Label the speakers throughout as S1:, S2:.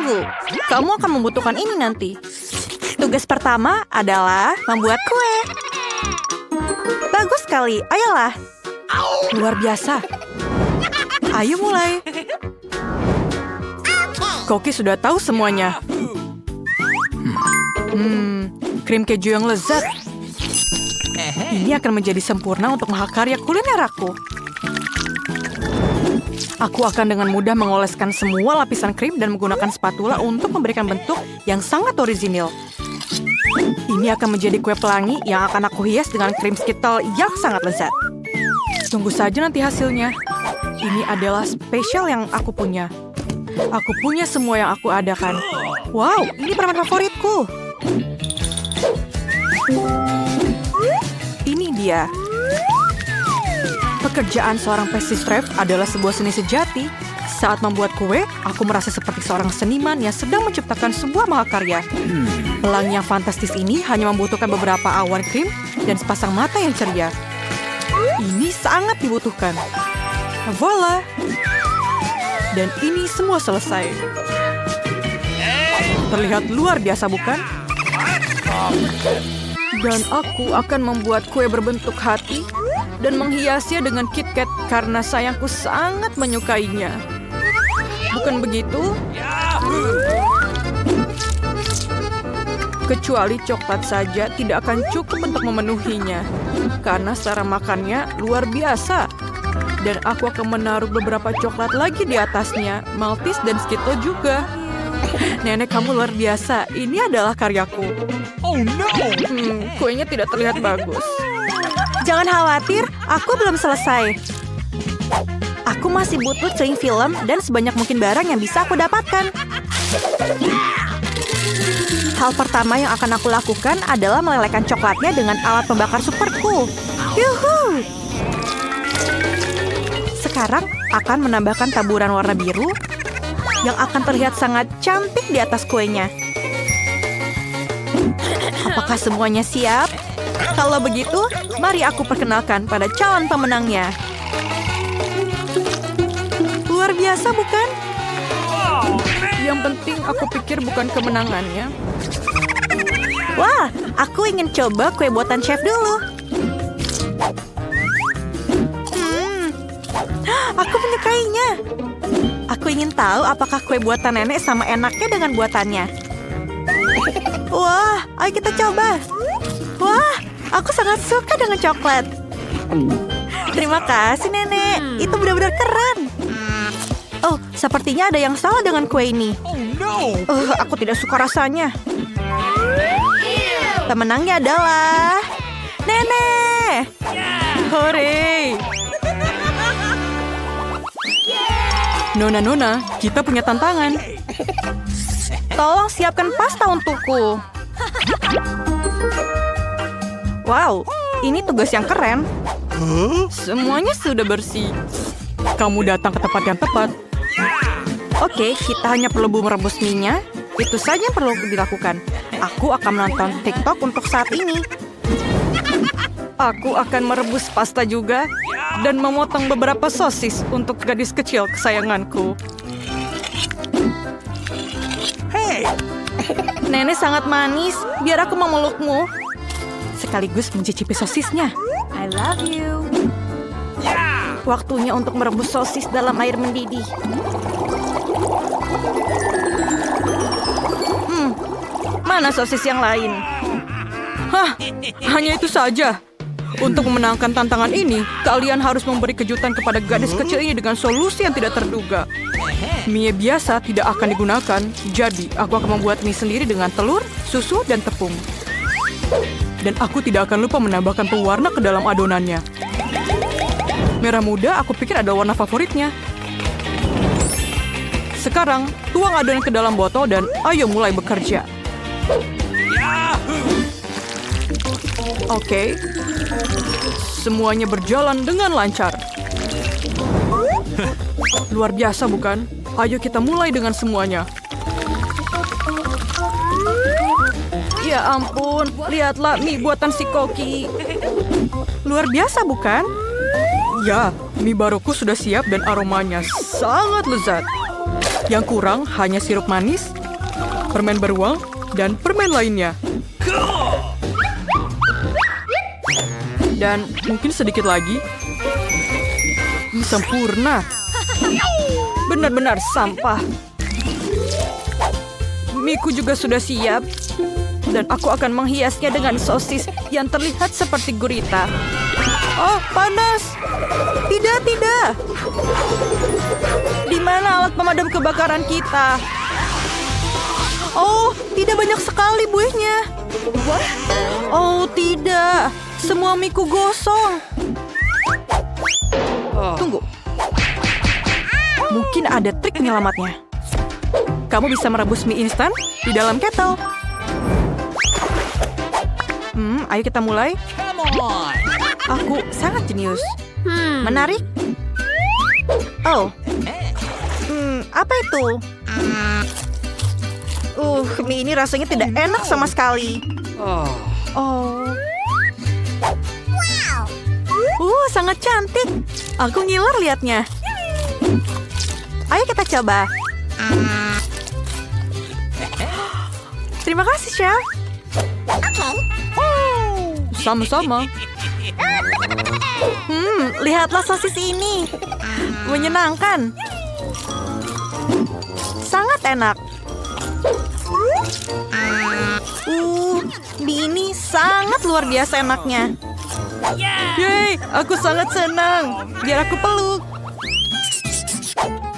S1: Tunggu, kamu akan membutuhkan ini nanti. Tugas pertama adalah membuat kue. Bagus sekali, ayolah. Luar biasa. Ayo mulai. Koki sudah tahu semuanya. Krim keju yang lezat. Ini akan menjadi sempurna untuk mahakarya kuliner aku. Aku akan dengan mudah mengoleskan semua lapisan krim dan menggunakan spatula untuk memberikan bentuk yang sangat orisinil. Ini akan menjadi kue pelangi yang akan aku hias dengan krim Skittles yang sangat lezat. Tunggu saja nanti hasilnya. Ini adalah spesial yang aku punya. Aku punya semua yang aku adakan. Wow, ini permen favoritku. Ini dia. Pekerjaan seorang pastry chef adalah sebuah seni sejati. Saat membuat kue, aku merasa seperti seorang seniman yang sedang menciptakan sebuah mahakarya. Pelangi yang fantastis ini hanya membutuhkan beberapa awan krim dan sepasang mata yang ceria. Ini sangat dibutuhkan. Voila! Dan ini semua selesai. Terlihat luar biasa, bukan? Dan aku akan membuat kue berbentuk hati dan menghiasnya dengan KitKat karena sayangku sangat menyukainya. Bukan begitu? Kecuali coklat saja tidak akan cukup untuk memenuhinya. Karena cara makannya luar biasa. Dan aku akan menaruh beberapa coklat lagi di atasnya. Maltese dan Skittles juga. Nenek, kamu luar biasa. Ini adalah karyaku.
S2: Oh no!
S1: Kuenya tidak terlihat bagus. Jangan khawatir, aku belum selesai. Aku masih butuh cling film dan sebanyak mungkin barang yang bisa aku dapatkan. Hal pertama yang akan aku lakukan adalah melelehkan coklatnya dengan alat pembakar superku. Yuhu! Sekarang akan menambahkan taburan warna biru yang akan terlihat sangat cantik di atas kuenya. Apakah semuanya siap? Kalau begitu, mari aku perkenalkan pada calon pemenangnya. Luar biasa, bukan? Yang penting aku pikir bukan kemenangannya. Wah, aku ingin coba kue buatan chef dulu. Aku menyukainya. Aku ingin tahu apakah kue buatan nenek sama enaknya dengan buatannya. Wah, ayo kita coba. Wah, aku sangat suka dengan coklat. Terima kasih, Nenek. Itu benar-benar keren. Oh, sepertinya ada yang salah dengan kue ini. Aku tidak suka rasanya. Pemenangnya adalah Nenek. Hore! Nona, kita punya tantangan. Tolong siapkan pasta untukku. Wow, ini tugas yang keren. Semuanya sudah bersih. Kamu datang ke tempat yang tepat. Oke, kita hanya perlu merebus mie-nya. Itu saja yang perlu dilakukan. Aku akan menonton TikTok untuk saat ini. Aku akan merebus pasta juga. Dan memotong beberapa sosis untuk gadis kecil kesayanganku.
S2: Hey!
S1: Nenek sangat manis. Biar aku memelukmu. Sekaligus mencicipi sosisnya. I love you. Waktunya untuk merebus sosis dalam air mendidih. Mana sosis yang lain? Hah, hanya itu saja. Untuk memenangkan tantangan ini, kalian harus memberi kejutan kepada gadis kecil ini dengan solusi yang tidak terduga. Mie biasa tidak akan digunakan, jadi aku akan membuat mie sendiri dengan telur, susu, dan tepung. Dan aku tidak akan lupa menambahkan pewarna ke dalam adonannya. Merah muda aku pikir adalah warna favoritnya. Sekarang, tuang adonan ke dalam botol dan ayo mulai bekerja. Oke. Semuanya berjalan dengan lancar. Luar biasa, bukan? Ayo kita mulai dengan semuanya. Ya ampun, lihatlah mie buatan si Koki. Luar biasa, bukan? Ya, mie baruku sudah siap dan aromanya sangat lezat. Yang kurang hanya sirup manis, permen beruang, dan permen lainnya. Dan mungkin sedikit lagi. Ini sempurna. Benar-benar sampah. Miku juga sudah siap. Dan aku akan menghiasnya dengan sosis yang terlihat seperti gurita. Oh, panas! Tidak, tidak! Di mana alat pemadam kebakaran kita? Oh, tidak banyak sekali buihnya. Oh, tidak. Semua miku gosong. Tunggu. Mungkin ada trik penyelamatnya. Kamu bisa merebus mie instan di dalam kettle. Ayo kita mulai.
S2: Come on.
S1: Aku sangat jenius. Menarik? Oh. Apa itu? Mie ini rasanya tidak enak sama sekali. Oh. Sangat cantik. Aku ngiler liatnya. Ayo kita coba. Terima kasih, Chef. Sama-sama. Lihatlah sosis ini. Menyenangkan. Sangat enak. Mie ini sangat luar biasa enaknya. Yeay, aku sangat senang. Biar aku peluk.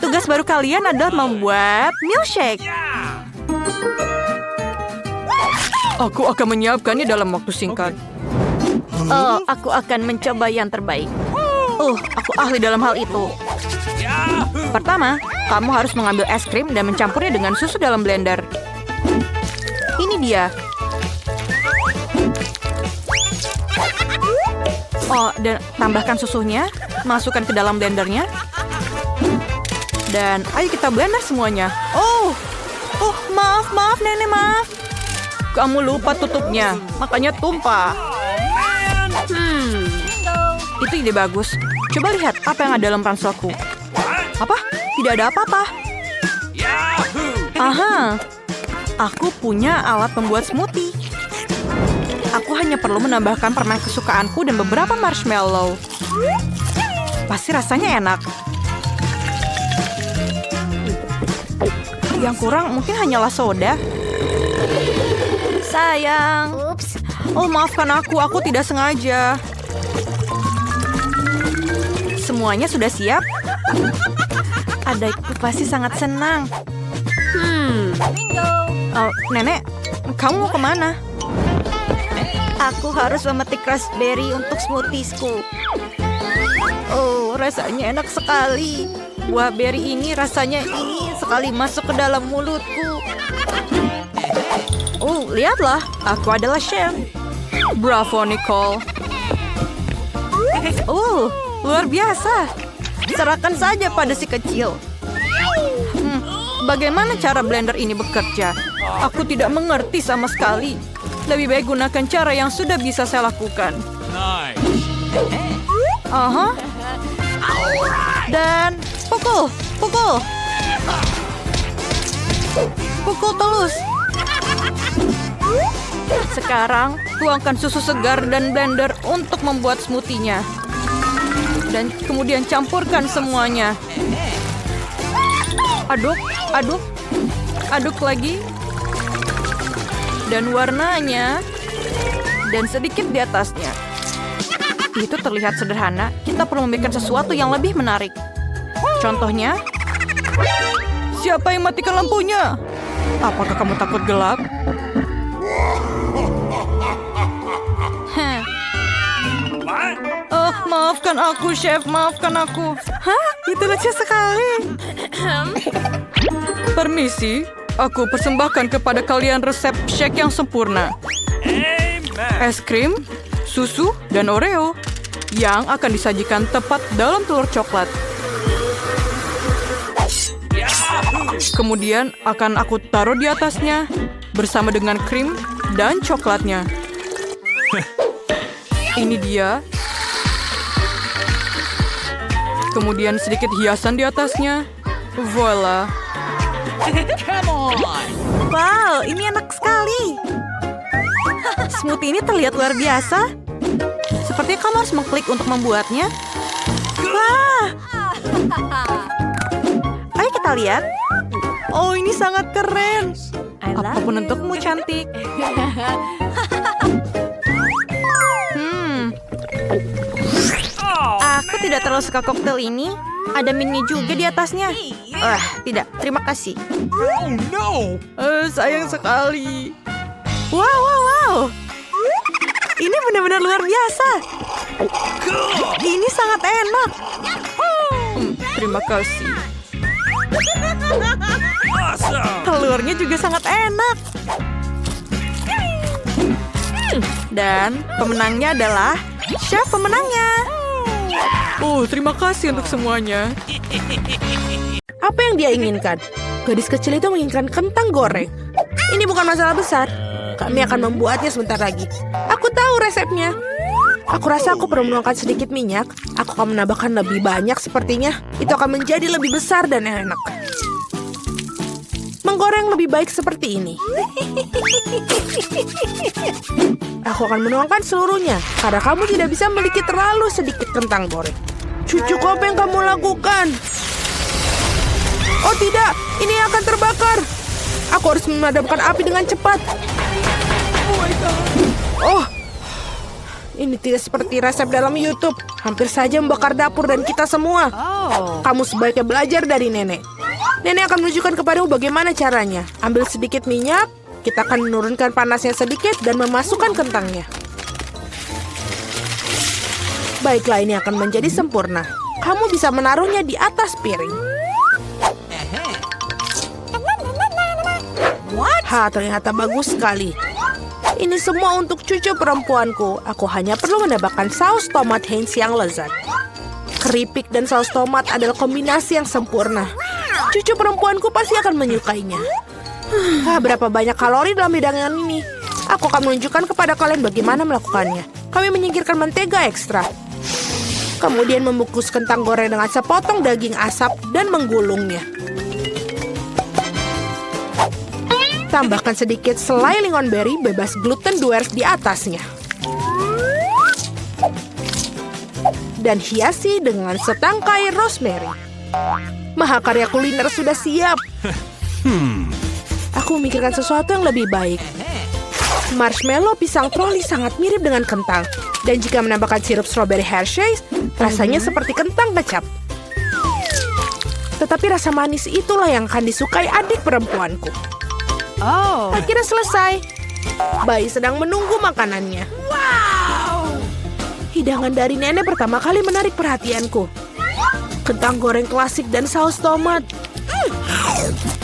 S1: Tugas baru kalian adalah membuat milkshake. Aku akan menyiapkannya dalam waktu singkat. Oh, aku akan mencoba yang terbaik. Aku ahli dalam hal itu. Pertama, kamu harus mengambil es krim dan mencampurnya dengan susu dalam blender. Ini dia. Oh, dan tambahkan susunya, masukkan ke dalam blendernya. Dan ayo kita blender semuanya. Maaf, Nenek, maaf. Kamu lupa tutupnya, makanya tumpah. Itu ide bagus. Coba lihat apa yang ada dalam ranselku. Apa? Tidak ada apa-apa. Aha, aku punya alat pembuat smoothie. Aku hanya perlu menambahkan permen kesukaanku dan beberapa marshmallow. Pasti rasanya enak. Yang kurang mungkin hanyalah soda. Sayang. Oh, maafkan aku tidak sengaja. Semuanya sudah siap? Adikku pasti sangat senang. Oh, Nenek, kamu mau kemana? Aku harus memetik raspberry untuk smoothiesku. Oh, rasanya enak sekali. Buah beri ini rasanya ingin sekali masuk ke dalam mulutku. Oh, lihatlah, aku adalah chef. Bravo, Nicole. Luar biasa. Serahkan saja pada si kecil. Bagaimana cara blender ini bekerja? Aku tidak mengerti sama sekali. Lebih baik gunakan cara yang sudah bisa saya lakukan.
S2: Nice.
S1: Dan pukul. Pukul terus. Sekarang, tuangkan susu segar dan blender untuk membuat smoothie-nya. Dan kemudian campurkan semuanya. Aduk lagi. Dan warnanya. Dan sedikit di atasnya. Itu terlihat sederhana. Kita perlu membuat sesuatu yang lebih menarik. Contohnya. Siapa yang matikan lampunya? Apakah kamu takut gelap? Maafkan aku, Chef. Maafkan aku. Itu lucu sekali. Permisi, aku persembahkan kepada kalian resep shake yang sempurna. Es krim, susu, dan Oreo yang akan disajikan tepat dalam telur coklat. Kemudian akan aku taruh di atasnya bersama dengan krim dan coklatnya. Ini dia. Kemudian sedikit hiasan di atasnya. Voila.
S2: Come on.
S1: Wow, ini enak sekali. Smoothie ini terlihat luar biasa. Sepertinya kamu harus mengklik untuk membuatnya. Wah. Ayo kita lihat. Oh, ini sangat keren. Apapun untukmu, cantik. Aku tidak terlalu suka koktail ini. Ada mini juga di atasnya. Tidak. Terima kasih.
S2: Oh no.
S1: Sayang sekali. Wow. Ini benar-benar luar biasa. Ini sangat enak. Terima kasih.
S2: Awesome.
S1: Telurnya juga sangat enak. Dan pemenangnya adalah chef pemenangnya. Terima kasih untuk semuanya.
S3: Apa yang dia inginkan? Gadis kecil itu menginginkan kentang goreng. Ini bukan masalah besar. Kami akan membuatnya sebentar lagi. Aku tahu resepnya. Aku rasa aku perlu menuangkan sedikit minyak. Aku akan menambahkan lebih banyak sepertinya. Itu akan menjadi lebih besar dan enak. Menggoreng lebih baik seperti ini. Aku akan menuangkan seluruhnya. Karena kamu tidak bisa memiliki terlalu sedikit kentang goreng. Cucuku, apa yang kamu lakukan? Oh tidak, ini akan terbakar. Aku harus memadamkan api dengan cepat. Oh, ini tidak seperti resep dalam YouTube. Hampir saja membakar dapur dan kita semua. Kamu sebaiknya belajar dari nenek. Nenek akan menunjukkan kepadamu bagaimana caranya. Ambil sedikit minyak, kita akan menurunkan panasnya sedikit dan memasukkan kentangnya. Baiklah, ini akan menjadi sempurna. Kamu bisa menaruhnya di atas piring. Ternyata bagus sekali. Ini semua untuk cucu perempuanku. Aku hanya perlu menambahkan saus tomat Heinz yang lezat. Keripik dan saus tomat adalah kombinasi yang sempurna. Cucu perempuanku pasti akan menyukainya. Berapa banyak kalori dalam hidangan ini? Aku akan menunjukkan kepada kalian bagaimana melakukannya. Kami menyingkirkan mentega ekstra. Kemudian membungkus kentang goreng dengan sepotong daging asap dan menggulungnya. Tambahkan sedikit selai lingonberry bebas gluten Duers di atasnya. Dan hiasi dengan setangkai rosemary. Mahakarya kuliner sudah siap. Aku memikirkan sesuatu yang lebih baik. Marshmallow pisang troli sangat mirip dengan kentang. Dan jika menambahkan sirup strawberry Hershey's, rasanya seperti kentang kecap. Tetapi rasa manis itulah yang akan disukai adik perempuanku. Akhirnya selesai. Bayi sedang menunggu makanannya. Hidangan dari nenek pertama kali menarik perhatianku. Kentang goreng klasik dan saus tomat.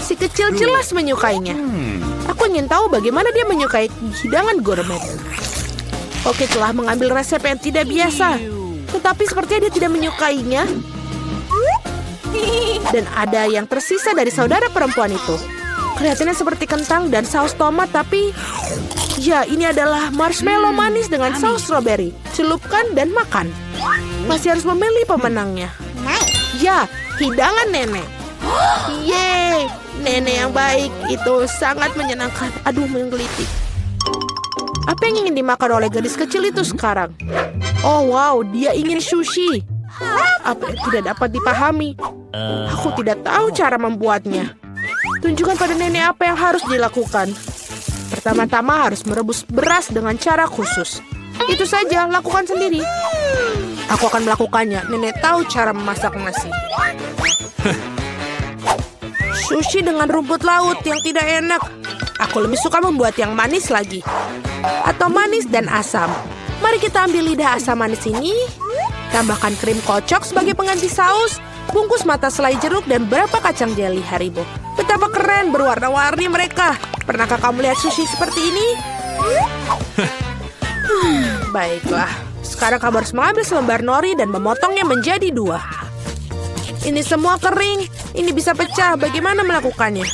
S3: Si kecil jelas menyukainya. Aku ingin tahu bagaimana dia menyukai hidangan gourmet. Oke, telah mengambil resep yang tidak biasa. Tetapi sepertinya dia tidak menyukainya. Dan ada yang tersisa dari saudara perempuan itu. Kelihatannya seperti kentang dan saus tomat, tapi ya, ini adalah marshmallow manis dengan saus strawberry. Celupkan dan makan. Masih harus memilih pemenangnya. Ya, hidangan nenek. Yeay, nenek yang baik itu sangat menyenangkan. Aduh, menggelitik. Apa yang ingin dimakan oleh gadis kecil itu sekarang? Oh wow, dia ingin sushi. Apa yang tidak dapat dipahami? Aku tidak tahu cara membuatnya. Tunjukkan pada nenek apa yang harus dilakukan. Pertama-tama harus merebus beras dengan cara khusus. Itu saja, lakukan sendiri. Aku akan melakukannya. Nenek tahu cara memasak nasi. Sushi dengan rumput laut yang tidak enak. Aku lebih suka membuat yang manis lagi. Atau manis dan asam. Mari kita ambil lidah asam manis ini. Tambahkan krim kocok sebagai pengganti saus. Bungkus mata selai jeruk dan berapa kacang jeli Haribo. Betapa keren berwarna-warni mereka. Pernahkah kamu lihat sushi seperti ini? Baiklah. Sekarang kamu harus mengambil selembar nori dan memotongnya menjadi 2. Ini semua kering. Ini bisa pecah. Bagaimana melakukannya?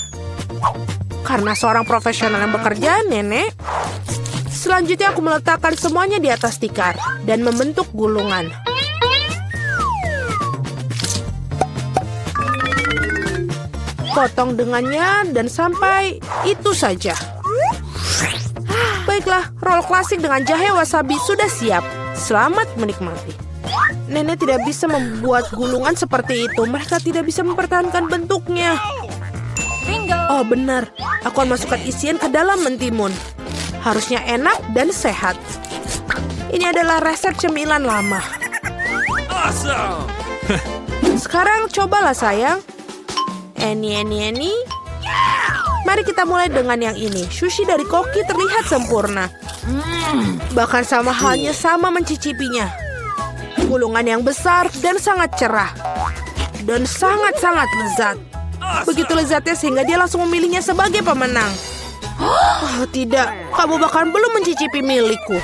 S3: Karena seorang profesional yang bekerja, nenek. Selanjutnya aku meletakkan semuanya di atas tikar dan membentuk gulungan. Potong dengannya dan sampai itu saja. Baiklah, roll klasik dengan jahe wasabi sudah siap. Selamat menikmati. Nenek tidak bisa membuat gulungan seperti itu. Mereka tidak bisa mempertahankan bentuknya.
S1: Bingo.
S3: Oh benar, aku akan masukkan isian ke dalam mentimun. Harusnya enak dan sehat. Ini adalah resep cemilan lama.
S2: Awesome.
S3: Sekarang cobalah sayang. Eni. Mari kita mulai dengan yang ini. Sushi dari koki terlihat sempurna. Bahkan sama halnya sama mencicipinya. Gulungan yang besar dan sangat cerah. Dan sangat-sangat lezat. Begitu lezatnya sehingga dia langsung memilihnya sebagai pemenang. Oh tidak, kamu bahkan belum mencicipi milikku.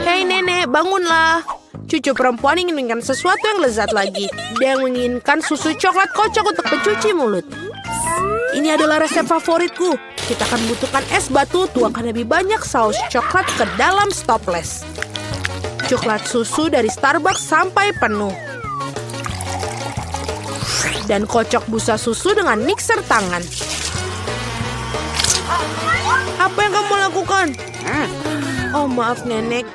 S3: Hei nenek, bangunlah. Cucu perempuan ingin menginginkan sesuatu yang lezat lagi. Dia menginginkan susu coklat kocok untuk pencuci mulut. Ini adalah resep favoritku. Kita akan membutuhkan es batu, tuangkan lebih banyak saus coklat ke dalam stopless. Coklat susu dari Starbucks sampai penuh. Dan kocok busa susu dengan mixer tangan. Apa yang kamu lakukan? Oh maaf nenek.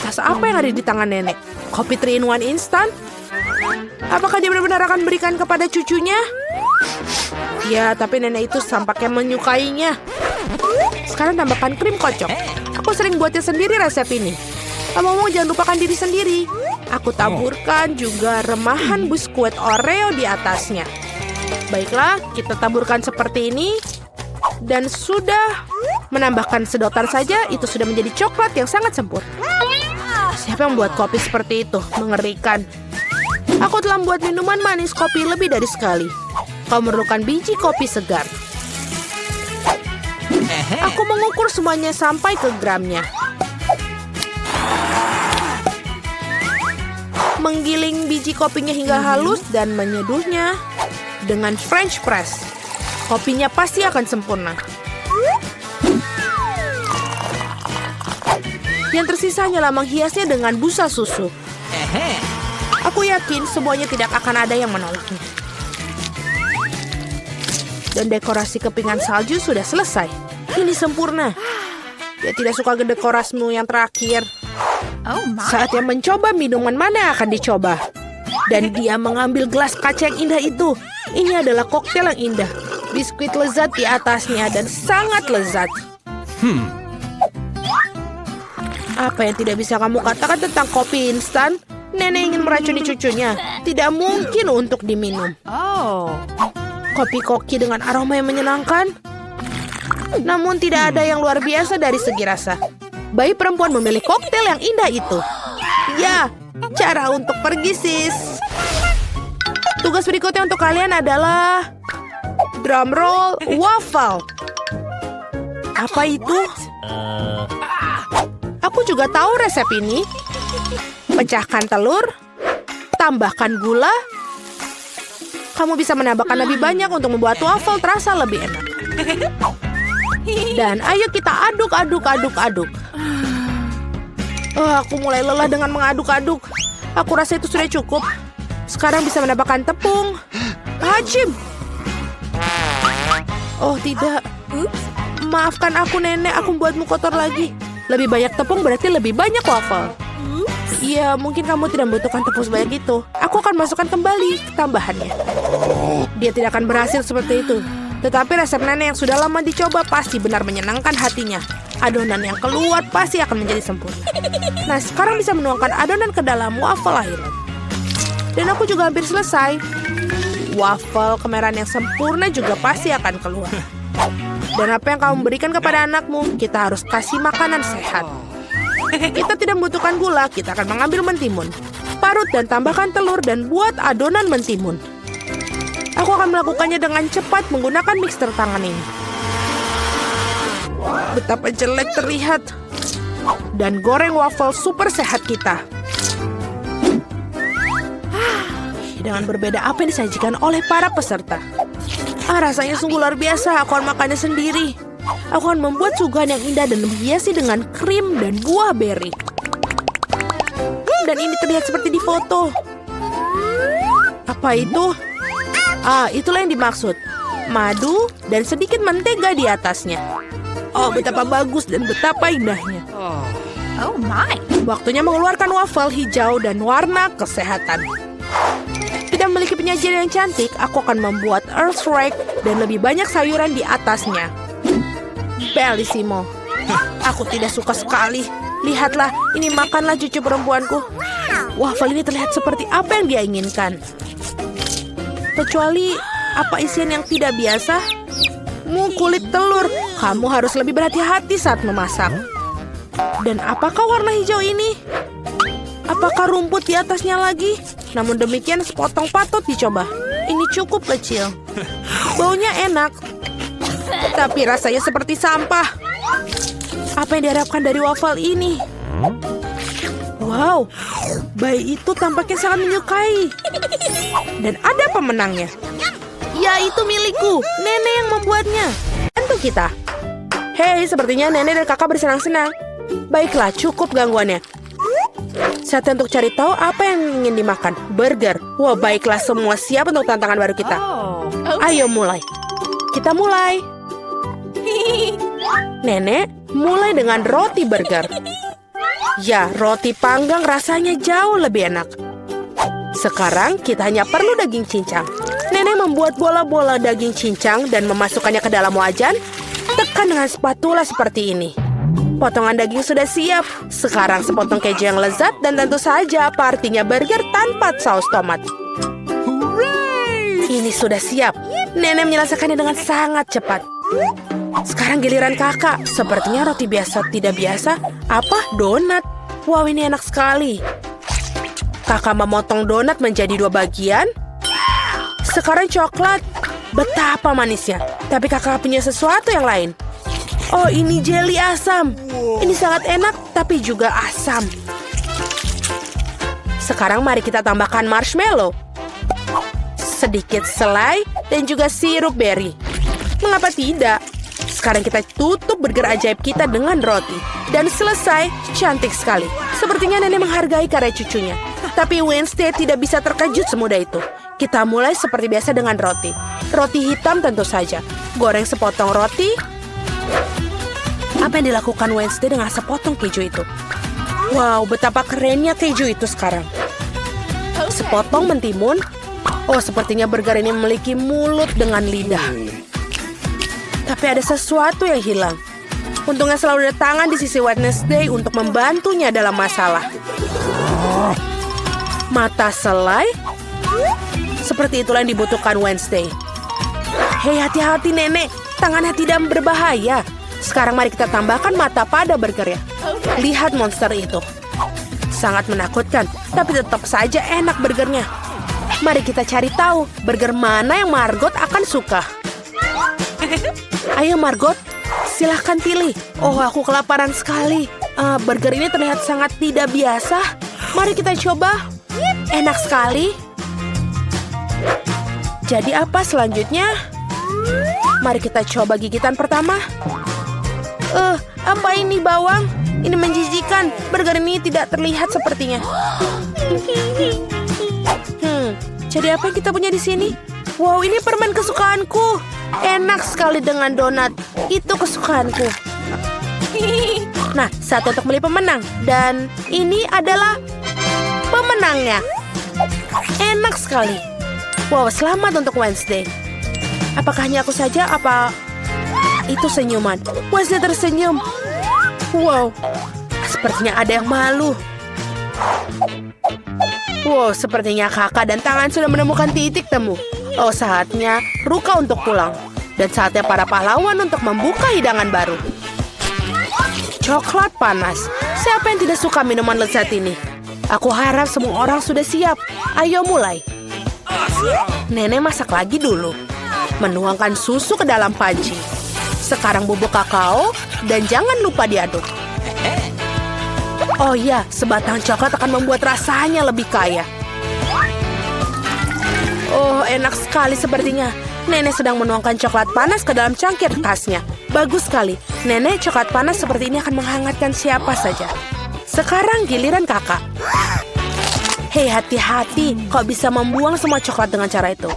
S3: Tas apa yang ada di tangan nenek? Kopi 3-in-1 instan? Apakah dia benar-benar akan berikan kepada cucunya? Ya, tapi nenek itu tampaknya menyukainya. Sekarang tambahkan krim kocok. Aku sering buatnya sendiri resep ini. Ngomong-ngomong jangan lupakan diri sendiri. Aku taburkan juga remahan biskuit Oreo di atasnya. Baiklah, kita taburkan seperti ini. Dan sudah menambahkan sedotan saja, itu sudah menjadi coklat yang sangat sempurna. Siapa yang membuat kopi seperti itu? Mengerikan. Aku telah membuat minuman manis kopi lebih dari sekali. Kau memerlukan biji kopi segar. Aku mengukur semuanya sampai ke gramnya. Menggiling biji kopinya hingga halus dan menyeduhnya dengan French press. Kopinya pasti akan sempurna. Yang tersisa hanyalah menghiasnya dengan busa susu. Aku yakin semuanya tidak akan ada yang menolaknya. Dan dekorasi kepingan salju sudah selesai. Ini sempurna. Dia tidak suka dekorasimu yang terakhir. Saatnya mencoba minuman mana yang akan dicoba. Dan dia mengambil gelas kaca yang indah itu. Ini adalah koktail yang indah. Biskuit lezat di atasnya dan sangat lezat. Apa yang tidak bisa kamu katakan tentang kopi instan? Nenek ingin meracuni cucunya. Tidak mungkin untuk diminum. Kopi koki dengan aroma yang menyenangkan. Namun tidak ada yang luar biasa dari segi rasa. Bayi perempuan memilih koktail yang indah itu. Ya, cara untuk pergi sis. Tugas berikutnya untuk kalian adalah drum roll waffle. Apa itu? Aku juga tahu resep ini. Pecahkan telur, tambahkan gula. Kamu bisa menambahkan lebih banyak untuk membuat waffle terasa lebih enak. Dan ayo kita aduk. Aku mulai lelah dengan mengaduk-aduk. Aku rasa itu sudah cukup. Sekarang bisa menambahkan tepung. Hajim. Oh tidak. Maafkan aku nenek, aku membuatmu kotor lagi. Lebih banyak tepung berarti lebih banyak waffle. Iya, mungkin kamu tidak membutuhkan tepung sebanyak itu. Aku akan masukkan kembali tambahannya. Dia tidak akan berhasil seperti itu. Tetapi resep nenek yang sudah lama dicoba pasti benar menyenangkan hatinya. Adonan yang keluar pasti akan menjadi sempurna. Nah, sekarang bisa menuangkan adonan ke dalam waffle akhiran. Dan aku juga hampir selesai. Waffle kemerahan yang sempurna juga pasti akan keluar. Dan apa yang kamu berikan kepada anakmu, kita harus kasih makanan sehat. Kita tidak membutuhkan gula, kita akan mengambil mentimun. Parut dan tambahkan telur dan buat adonan mentimun. Aku akan melakukannya dengan cepat menggunakan mixer tangan ini. Betapa jelek terlihat. Dan goreng waffle super sehat kita. Dengan berbeda apa yang disajikan oleh para peserta. Rasanya sungguh luar biasa, aku akan makannya sendiri. Aku akan membuat suguhan yang indah dan menghiasi dengan krim dan buah beri. Dan ini terlihat seperti di foto. Apa itu? Itulah yang dimaksud. Madu dan sedikit mentega di atasnya. Oh, betapa bagus dan betapa indahnya.
S4: Oh my.
S3: Waktunya mengeluarkan waffle hijau dan warna kesehatan. Tidak memiliki penyajian yang cantik, aku akan membuat earth rake dan lebih banyak sayuran di atasnya. Bellissimo. Aku tidak suka sekali. Lihatlah, ini makanlah cucu perempuanku. Waffle ini terlihat seperti apa yang dia inginkan. Kecuali apa isian yang tidak biasa? Kulit telur. Kamu harus lebih berhati-hati saat memasak. Dan apakah warna hijau ini? Apakah rumput di atasnya lagi? Namun demikian sepotong patut dicoba. Ini cukup kecil. Baunya enak. Tapi rasanya seperti sampah. Apa yang diharapkan dari waffle ini? Wow, bayi itu tampaknya sangat menyukai. Dan ada pemenangnya. Ya, itu milikku. Nenek yang membuatnya. Bantu kita. Hei, sepertinya nenek dan kakak bersenang-senang. Baiklah, cukup gangguannya. Saatnya untuk cari tahu apa yang ingin dimakan. Burger. Wah, baiklah, semua siap untuk tantangan baru kita. Ayo mulai. Kita mulai. Nenek, mulai dengan roti burger. Ya, roti panggang rasanya jauh lebih enak. Sekarang kita hanya perlu daging cincang. Nenek membuat bola-bola daging cincang dan memasukkannya ke dalam wajan. Tekan dengan spatula seperti ini. Potongan daging sudah siap. Sekarang sepotong keju yang lezat dan tentu saja partinya burger tanpa saus tomat. Ini sudah siap. Nenek menyelesaikannya dengan sangat cepat. Sekarang giliran kakak. Sepertinya roti biasa tidak biasa. Apa? Donat. Wow, ini enak sekali. Kakak memotong donat menjadi 2 bagian. Sekarang coklat. Betapa manisnya. Tapi kakak punya sesuatu yang lain. Oh, ini jelly asam. Ini sangat enak, tapi juga asam. Sekarang mari kita tambahkan marshmallow. Sedikit selai dan juga sirup berry. Mengapa tidak? Sekarang kita tutup burger ajaib kita dengan roti. Dan selesai, cantik sekali. Sepertinya nenek menghargai karya cucunya. Tapi Wednesday tidak bisa terkejut semudah itu. Kita mulai seperti biasa dengan roti. Roti hitam tentu saja. Goreng sepotong roti. Apa yang dilakukan Wednesday dengan sepotong keju itu? Wow, betapa kerennya keju itu sekarang. Sepotong mentimun. Oh, sepertinya burger ini memiliki mulut dengan lidah. Tapi ada sesuatu yang hilang. Untungnya selalu ada tangan di sisi Wednesday untuk membantunya dalam masalah. Mata selai. Seperti itulah yang dibutuhkan Wednesday. Hei, hati-hati nenek. Tangannya tidak berbahaya. Sekarang mari kita tambahkan mata pada burger ya. Lihat monster itu. Sangat menakutkan, tapi tetap saja enak burgernya. Mari kita cari tahu burger mana yang Margot akan suka. Ayo Margot, silahkan pilih. Oh, aku kelaparan sekali. Burger ini terlihat sangat tidak biasa. Mari kita coba. Enak sekali. Jadi apa selanjutnya? Mari kita coba gigitan pertama. Apa ini bawang? Ini menjijikan. Burger ini tidak terlihat sepertinya. Jadi apa yang kita punya di sini? Wow, ini permen kesukaanku. Enak sekali dengan donat. Itu kesukaanku. Nah, saat untuk memilih pemenang. Dan ini adalah pemenangnya. Enak sekali. Wow, selamat untuk Wednesday. Apakah hanya aku saja? Apa itu senyuman? Wednesday tersenyum. Wow, sepertinya ada yang malu. Wow, sepertinya kakak dan tangan sudah menemukan titik temu. Oh, saatnya Ruka untuk pulang. Dan saatnya para pahlawan untuk membuka hidangan baru. Coklat panas. Siapa yang tidak suka minuman lezat ini? Aku harap semua orang sudah siap. Ayo mulai. Nenek masak lagi dulu. Menuangkan susu ke dalam panci. Sekarang bubuk kakao. Dan jangan lupa diaduk. Oh iya, sebatang coklat akan membuat rasanya lebih kaya. Oh, enak sekali sepertinya. Nenek sedang menuangkan coklat panas ke dalam cangkir khasnya. Bagus sekali. Nenek, coklat panas seperti ini akan menghangatkan siapa saja. Sekarang giliran kakak. Hei, hati-hati. Kau bisa membuang semua coklat dengan cara itu.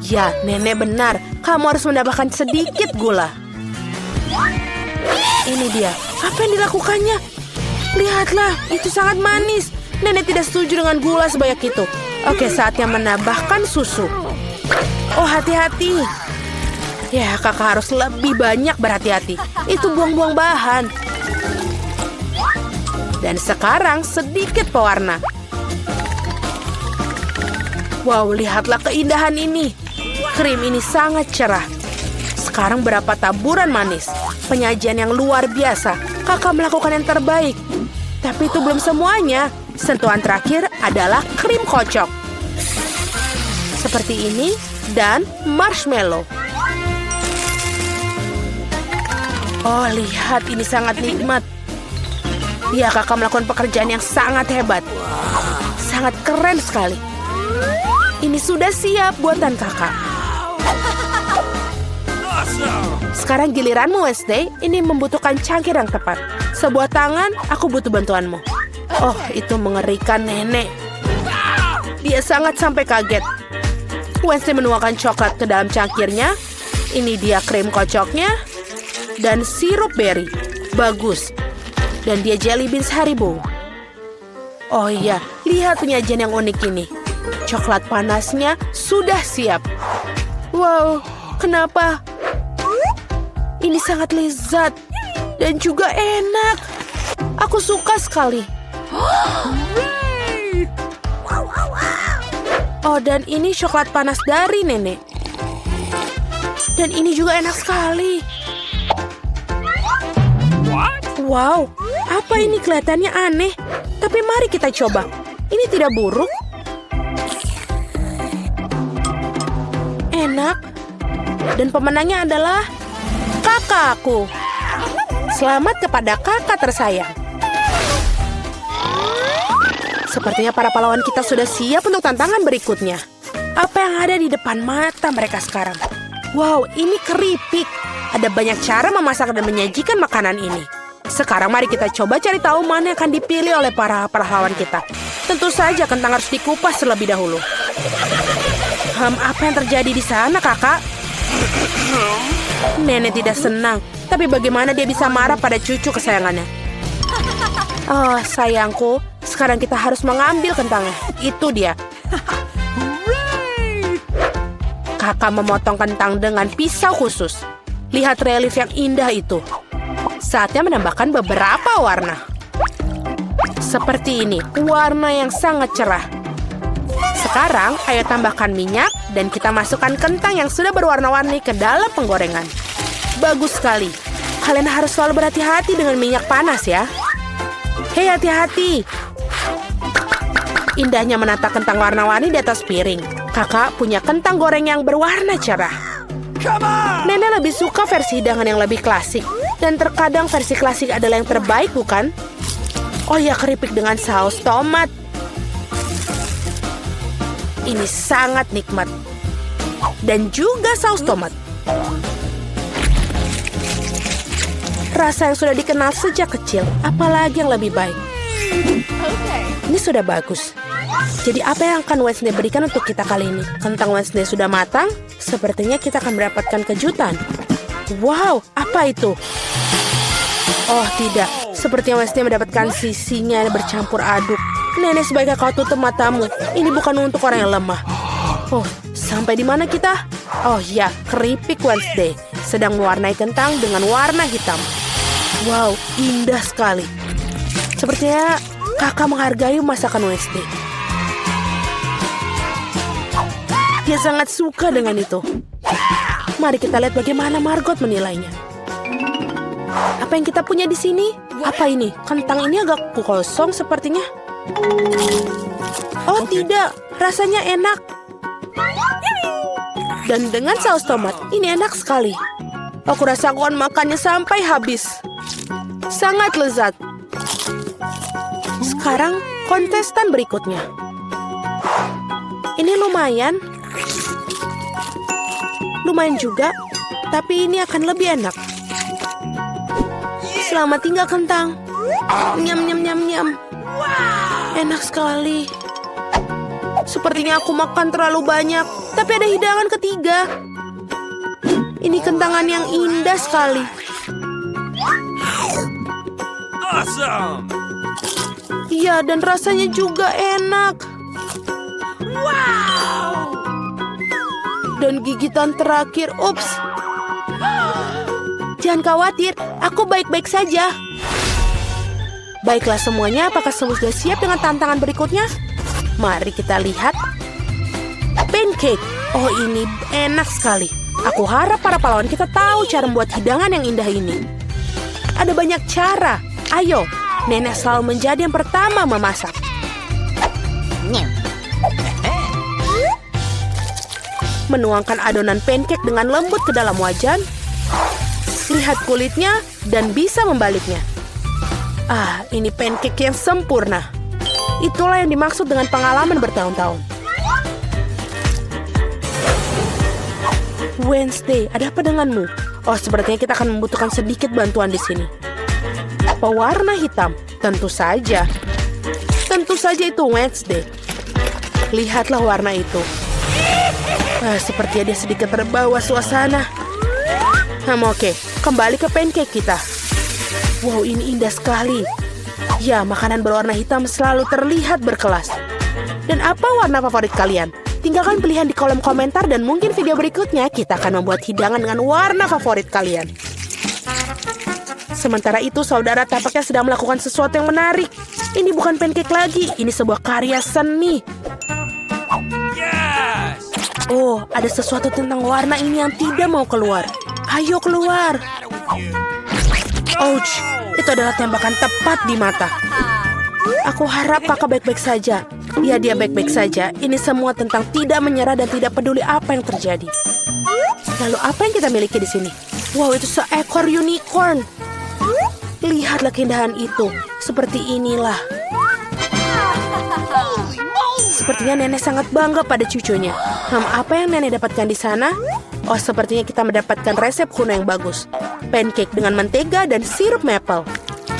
S3: Ya, nenek benar. Kamu harus menambahkan sedikit gula. Ini dia. Apa yang dilakukannya? Lihatlah, itu sangat manis. Nenek tidak setuju dengan gula sebanyak itu. Oke, saatnya menambahkan susu. Oh, hati-hati. Ya, kakak harus lebih banyak berhati-hati. Itu buang-buang bahan. Dan sekarang sedikit pewarna. Wow, lihatlah keindahan ini. Krim ini sangat cerah. Sekarang berapa taburan manis. Penyajian yang luar biasa. Kakak melakukan yang terbaik. Tapi itu belum semuanya. Sentuhan terakhir adalah krim kocok. Seperti ini dan marshmallow. Oh, lihat ini sangat nikmat. Ya, kakak melakukan pekerjaan yang sangat hebat. Sangat keren sekali. Ini sudah siap buatan kakak. Sekarang giliranmu, Wednesday. Ini membutuhkan cangkir yang tepat. Sebuah tangan, aku butuh bantuanmu. Oh, itu mengerikan, nenek. Dia sangat sampai kaget. Wednesday menuangkan coklat ke dalam cangkirnya. Ini dia krim kocoknya. Dan sirup berry. Bagus. Dan dia jelly beans Haribo. Oh iya, lihat penyajian yang unik ini. Coklat panasnya sudah siap. Wow, kenapa? Ini sangat lezat. Dan juga enak. Aku suka sekali. Oh, dan ini coklat panas dari nenek. Dan ini juga enak sekali. Wow, apa ini kelihatannya aneh? Tapi mari kita coba. Ini tidak buruk. Enak. Dan pemenangnya adalah kakakku. Selamat kepada kakak tersayang. Sepertinya para pahlawan kita sudah siap untuk tantangan berikutnya. Apa yang ada di depan mata mereka sekarang? Wow, ini keripik. Ada banyak cara memasak dan menyajikan makanan ini. Sekarang mari kita coba cari tahu mana yang akan dipilih oleh para pahlawan kita. Tentu saja kentang harus dikupas terlebih dahulu. Apa yang terjadi di sana, kakak? Nenek tidak senang. Tapi bagaimana dia bisa marah pada cucu kesayangannya? Oh, sayangku. Sekarang kita harus mengambil kentangnya. Itu dia. Kakak memotong kentang dengan pisau khusus. Lihat relief yang indah itu. Saatnya menambahkan beberapa warna. Seperti ini, warna yang sangat cerah. Sekarang, ayo tambahkan minyak dan kita masukkan kentang yang sudah berwarna-warni ke dalam penggorengan. Bagus sekali. Kalian harus selalu berhati-hati dengan minyak panas ya. Hei, hati-hati. Indahnya menata kentang warna-warni di atas piring. Kakak punya kentang goreng yang berwarna cerah. Nenek lebih suka versi hidangan yang lebih klasik. Dan terkadang versi klasik adalah yang terbaik, bukan? Oh ya, keripik dengan saus tomat. Ini sangat nikmat. Dan juga saus tomat. Rasa yang sudah dikenal sejak kecil. Apalagi yang lebih baik. Ini sudah bagus. Jadi apa yang akan Wednesday berikan untuk kita kali ini? Kentang Wednesday sudah matang. Sepertinya kita akan mendapatkan kejutan. Wow, apa itu? Oh tidak, sepertinya Wednesday mendapatkan sisinya bercampur aduk. Nenek, sebaiknya kau tutup matamu. Ini bukan untuk orang yang lemah. Oh, sampai di mana kita? Oh ya, keripik Wednesday sedang mewarnai kentang dengan warna hitam. Wow, indah sekali. Sepertinya kakak menghargai masakan Wednesday. Dia sangat suka dengan itu. Mari kita lihat bagaimana Margot menilainya. Apa yang kita punya di sini? Apa ini? Kentang ini agak kosong sepertinya. Oh tidak, rasanya enak. Dan dengan saus tomat, ini enak sekali. Aku rasa aku akan makannya sampai habis. Sangat lezat. Sekarang kontestan berikutnya. Ini lumayan. Lumayan juga, tapi ini akan lebih enak. Selamat tinggal kentang. Nyam nyam nyam nyam. Enak sekali. Sepertinya aku makan terlalu banyak. Tapi ada hidangan ketiga. Ini kentangan yang indah sekali.
S2: Awesome!
S3: Iya, dan rasanya juga enak. Wow! Dan gigitan terakhir, ups. Jangan khawatir, aku baik-baik saja. Baiklah semuanya, apakah semua sudah siap dengan tantangan berikutnya? Mari kita lihat. Pancake. Oh, ini enak sekali. Aku harap para pahlawan kita tahu cara membuat hidangan yang indah ini. Ada banyak cara. Ayo, nenek selalu menjadi yang pertama memasak. Menuangkan adonan pancake dengan lembut ke dalam wajan. Lihat kulitnya dan bisa membaliknya. Ah, ini pancake yang sempurna. Itulah yang dimaksud dengan pengalaman bertahun-tahun. Wednesday, ada apa denganmu? Oh, sepertinya kita akan membutuhkan sedikit bantuan di sini. Pewarna hitam, tentu saja. Tentu saja itu Wednesday. Lihatlah warna itu. Sepertinya dia sedikit terbawa suasana. Oke, kembali ke pancake kita. Wow, ini indah sekali. Ya, makanan berwarna hitam selalu terlihat berkelas. Dan apa warna favorit kalian? Tinggalkan pilihan di kolom komentar dan mungkin video berikutnya kita akan membuat hidangan dengan warna favorit kalian. Sementara itu, saudara tampaknya sedang melakukan sesuatu yang menarik. Ini bukan pancake lagi, ini sebuah karya seni.
S2: Yes!
S3: Oh, ada sesuatu tentang warna ini yang tidak mau keluar. Ayo keluar. Ouch, itu adalah tembakan tepat di mata. Aku harap kakak baik-baik saja. Ya, dia baik-baik saja. Ini semua tentang tidak menyerah dan tidak peduli apa yang terjadi. Lalu apa yang kita miliki di sini? Wow, itu seekor unicorn. Lihatlah keindahan itu. Seperti inilah. Sepertinya nenek sangat bangga pada cucunya. Apa yang nenek dapatkan di sana? Oh, sepertinya kita mendapatkan resep kuno yang bagus. Pancake dengan mentega dan sirup maple.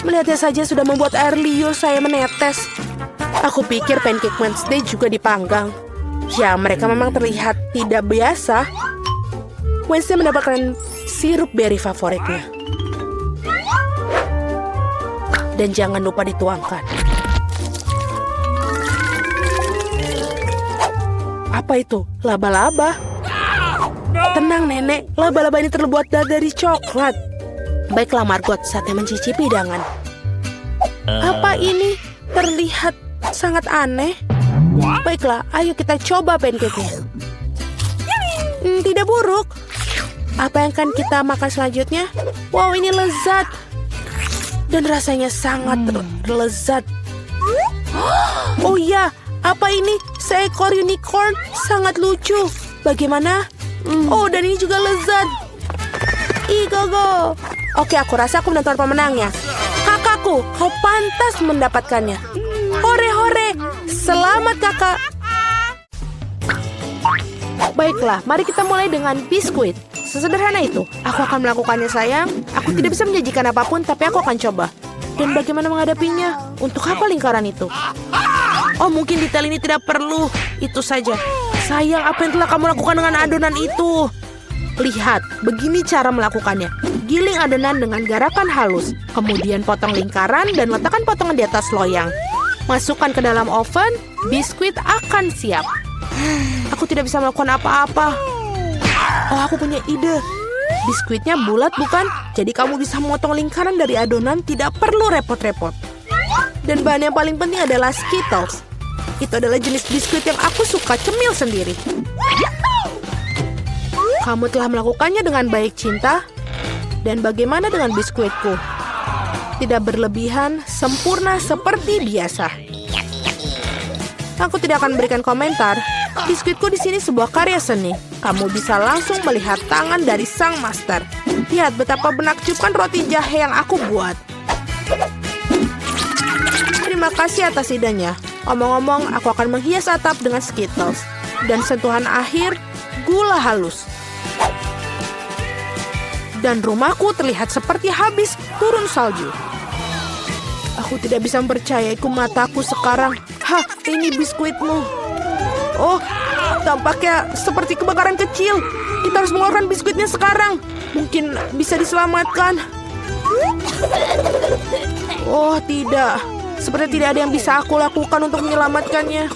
S3: Melihatnya saja sudah membuat air liur saya menetes. Aku pikir pancake Wednesday juga dipanggang. Ya, mereka memang terlihat tidak biasa. Wednesday mendapatkan sirup berry favoritnya. Dan jangan lupa dituangkan. Apa itu? Laba-laba? Tenang, nenek. Laba-laba ini terbuat dari coklat. Baiklah, Margot. Saatnya mencicipi hidangan. Apa ini? Terlihat sangat aneh. Baiklah, ayo kita coba pancake-nya. Tidak buruk. Apa yang akan kita makan selanjutnya? Wow, ini lezat. Dan rasanya sangat lezat. Oh iya, apa ini? Seekor unicorn sangat lucu. Bagaimana? Oh, dan ini juga lezat. Go. Oke, aku rasa aku menentukan pemenangnya. Kakakku, kau pantas mendapatkannya. Hore. Selamat, kakak. Baiklah, mari kita mulai dengan biskuit. Sesederhana itu. Aku akan melakukannya, sayang. Aku tidak bisa menjanjikan apapun, tapi aku akan coba. Dan bagaimana menghadapinya? Untuk apa lingkaran itu? Oh, mungkin detail ini tidak perlu. Itu saja. Sayang, apa yang telah kamu lakukan dengan adonan itu? Lihat, begini cara melakukannya. Giling adonan dengan garakan halus. Kemudian potong lingkaran dan letakkan potongan di atas loyang. Masukkan ke dalam oven, biskuit akan siap. Aku tidak bisa melakukan apa-apa. Oh, aku punya ide. Biskuitnya bulat bukan? Jadi kamu bisa memotong lingkaran dari adonan, tidak perlu repot-repot. Dan bahan yang paling penting adalah Skittles. Itu adalah jenis biskuit yang aku suka cemil sendiri. Kamu telah melakukannya dengan baik, cinta. Dan bagaimana dengan biskuitku? Tidak berlebihan, sempurna seperti biasa. Aku tidak akan memberikan komentar. Biskuitku di sini sebuah karya seni. Kamu bisa langsung melihat tangan dari sang master. Lihat betapa menakjubkan roti jahe yang aku buat. Terima kasih atas idenya. Omong-omong, aku akan menghias atap dengan Skittles. Dan sentuhan akhir, gula halus. Dan rumahku terlihat seperti habis turun salju. Aku tidak bisa mempercayai mataku sekarang. Hah, ini biskuitmu. Oh, tampaknya seperti kebakaran kecil. Kita harus mengeluarkan biskuitnya sekarang. Mungkin bisa diselamatkan. Oh, tidak. Seperti tidak ada yang bisa aku lakukan untuk menyelamatkannya.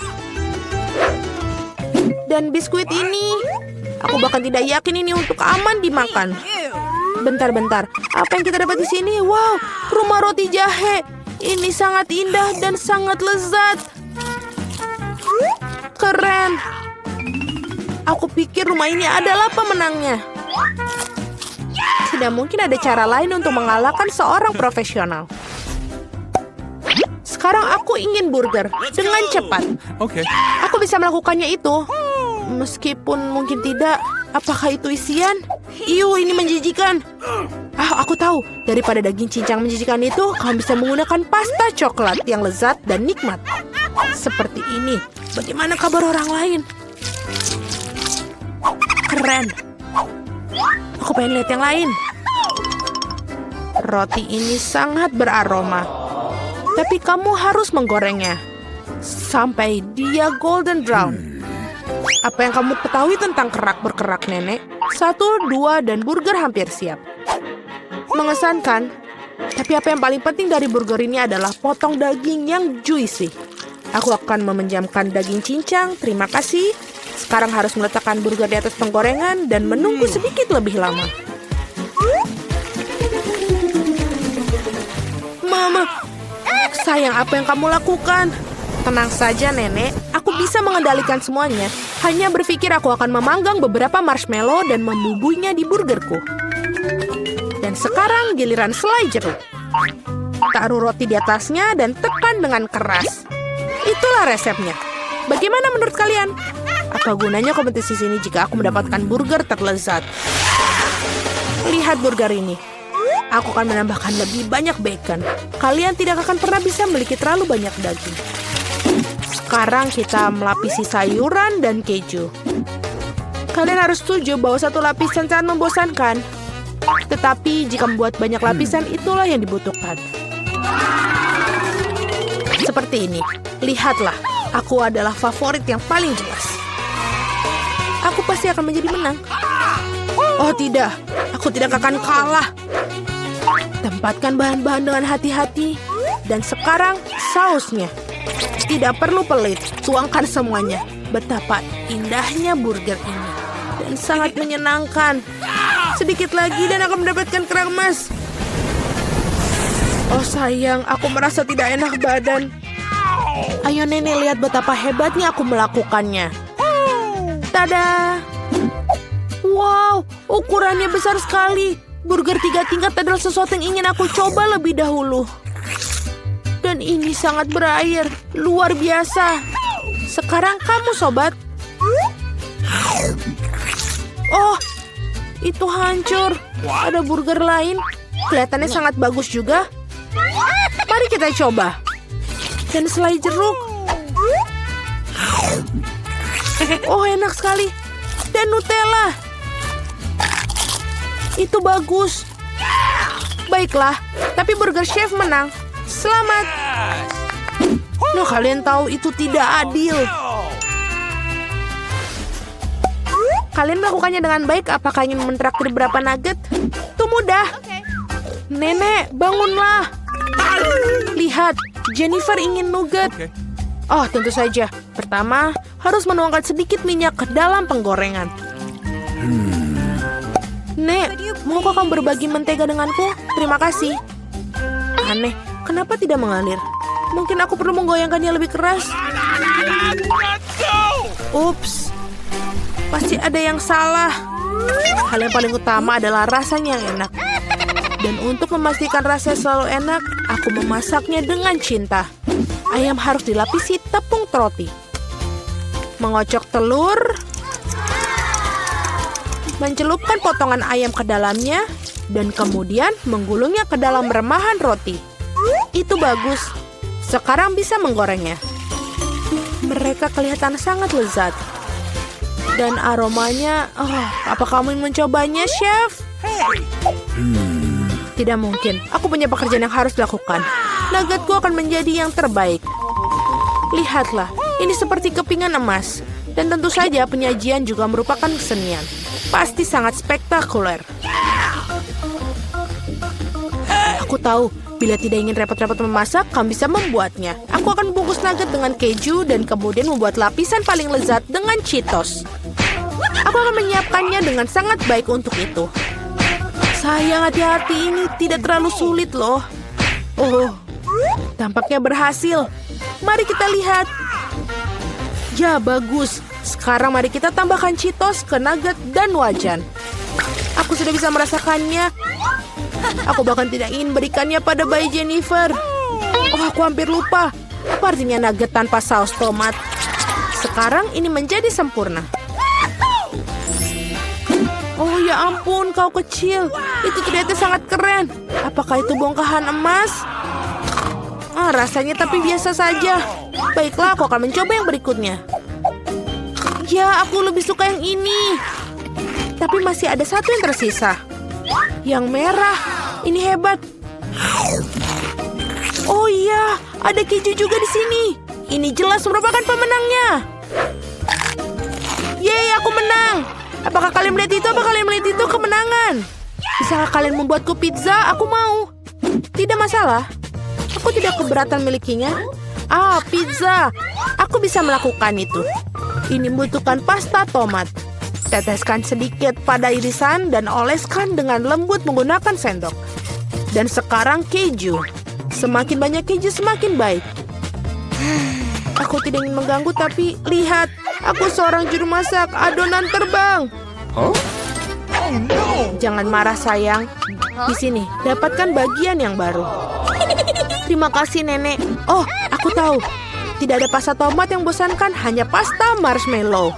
S3: Dan biskuit ini, aku bahkan tidak yakin ini untuk aman dimakan. Bentar-bentar, apa yang kita dapat di sini? Wow, rumah roti jahe. Ini sangat indah dan sangat lezat. Keren. Aku pikir rumah ini adalah pemenangnya. Tidak mungkin ada cara lain untuk mengalahkan seorang profesional. Sekarang aku ingin burger dengan cepat.
S2: Okay.
S3: Aku bisa melakukannya itu. Meskipun mungkin tidak. Apakah itu isian? Iu, ini menjijikan. Aku tahu. Daripada daging cincang menjijikan itu, kamu bisa menggunakan pasta coklat yang lezat dan nikmat. Seperti ini. Bagaimana kabar orang lain? Keren. Aku pengen lihat yang lain. Roti ini sangat beraroma. Tapi kamu harus menggorengnya sampai dia golden brown. Apa yang kamu ketahui tentang kerak berkerak, Nenek? 1, 2, dan burger hampir siap. Mengesankan. Tapi apa yang paling penting dari burger ini adalah potong daging yang juicy. Aku akan memejamkan daging cincang. Terima kasih. Sekarang harus meletakkan burger di atas penggorengan dan menunggu sedikit lebih lama. Mama, sayang, apa yang kamu lakukan? Tenang saja, Nenek. Aku bisa mengendalikan semuanya. Hanya berpikir aku akan memanggang beberapa marshmallow dan membubuinya di burgerku. Dan sekarang giliran selai jeruk. Taruh roti di atasnya dan tekan dengan keras. Itulah resepnya. Bagaimana menurut kalian? Apa gunanya kompetisi sini jika aku mendapatkan burger terlezat? Lihat burger ini. Aku akan menambahkan lebih banyak bacon. Kalian tidak akan pernah bisa memiliki terlalu banyak daging. Sekarang kita melapisi sayuran dan keju. Kalian harus setuju bahwa satu lapisan sangat membosankan. Tetapi jika membuat banyak lapisan, itulah yang dibutuhkan. Seperti ini. Lihatlah, aku adalah favorit yang paling jelas. Aku pasti akan menjadi menang. Oh tidak, aku tidak akan kalah. Tempatkan bahan-bahan dengan hati-hati. Dan sekarang sausnya. Tidak perlu pelit, tuangkan semuanya. Betapa indahnya burger ini. Dan sangat menyenangkan. Sedikit lagi dan akan mendapatkan kerang emas. Oh sayang, aku merasa tidak enak badan. Ayo Nenek, lihat betapa hebatnya aku melakukannya. Tada! Wow, ukurannya besar sekali. Burger 3 tingkat adalah sesuatu yang ingin aku coba lebih dahulu. Dan ini sangat berair, luar biasa. Sekarang kamu, sobat. Oh, itu hancur. Ada burger lain. Kelihatannya sangat bagus juga. Mari kita coba. Dan selai jeruk. Oh, enak sekali. Dan Nutella. Itu bagus. Baiklah, tapi burger chef menang. Selamat. Nah, kalian tahu itu tidak adil. Kalian melakukannya dengan baik. Apakah ingin mentraktir berapa nugget? Itu mudah. Nenek, bangunlah. Lihat, Jennifer ingin nugget. Oh, tentu saja. Pertama, harus menuangkan sedikit minyak ke dalam penggorengan. Nek, maukah kamu berbagi mentega denganku? Terima kasih. Aneh, kenapa tidak mengalir? Mungkin aku perlu menggoyangkannya lebih keras. Ups, pasti ada yang salah. Hal yang paling utama adalah rasanya yang enak. Dan untuk memastikan rasanya selalu enak, aku memasaknya dengan cinta. Ayam harus dilapisi tepung roti. Mengocok telur. Mencelupkan potongan ayam ke dalamnya. Dan kemudian menggulungnya ke dalam remahan roti. Itu bagus. Sekarang bisa menggorengnya. Mereka kelihatan sangat lezat. Dan aromanya, apa kamu ingin mencobanya, Chef? Tidak mungkin. Aku punya pekerjaan yang harus dilakukan. Nuggetku akan menjadi yang terbaik. Lihatlah, ini seperti kepingan emas. Dan tentu saja penyajian juga merupakan kesenian. Pasti sangat spektakuler. Aku tahu, bila tidak ingin repot-repot memasak, kamu bisa membuatnya. Aku akan bungkus nugget dengan keju dan kemudian membuat lapisan paling lezat dengan Cheetos. Aku akan menyiapkannya dengan sangat baik untuk itu. Sayang, hati-hati, ini tidak terlalu sulit loh. Oh, tampaknya berhasil. Mari kita lihat. Ya, bagus. Sekarang mari kita tambahkan Cheetos ke nugget dan wajan. Aku sudah bisa merasakannya. Aku bahkan tidak ingin berikannya pada bayi Jennifer. Oh, aku hampir lupa. Apa artinya nugget tanpa saus tomat? Sekarang ini menjadi sempurna. Oh ya ampun, kau kecil. Itu ternyata sangat keren. Apakah itu bongkahan emas? Rasanya tapi biasa saja. Baiklah, aku akan mencoba yang berikutnya. Ya, aku lebih suka yang ini. Tapi masih ada satu yang tersisa. Yang merah. Ini hebat. Oh iya, ada keju juga di sini. Ini jelas merupakan pemenangnya. Yeay, aku menang. Apakah kalian melihat itu? Apakah kalian melihat itu kemenangan? Bisakah kalian membuatku pizza? Aku mau. Tidak masalah. Aku tidak keberatan milikinya. Pizza. Aku bisa melakukan itu. Ini membutuhkan pasta tomat. Teteskan sedikit pada irisan dan oleskan dengan lembut menggunakan sendok. Dan sekarang keju. Semakin banyak keju semakin baik. Aku tidak ingin mengganggu tapi lihat. Aku seorang juru masak. Adonan terbang. Jangan marah sayang. Di sini, dapatkan bagian yang baru. Terima kasih nenek. Oh, aku tahu. Tidak ada pasta tomat yang bosankan, hanya pasta marshmallow.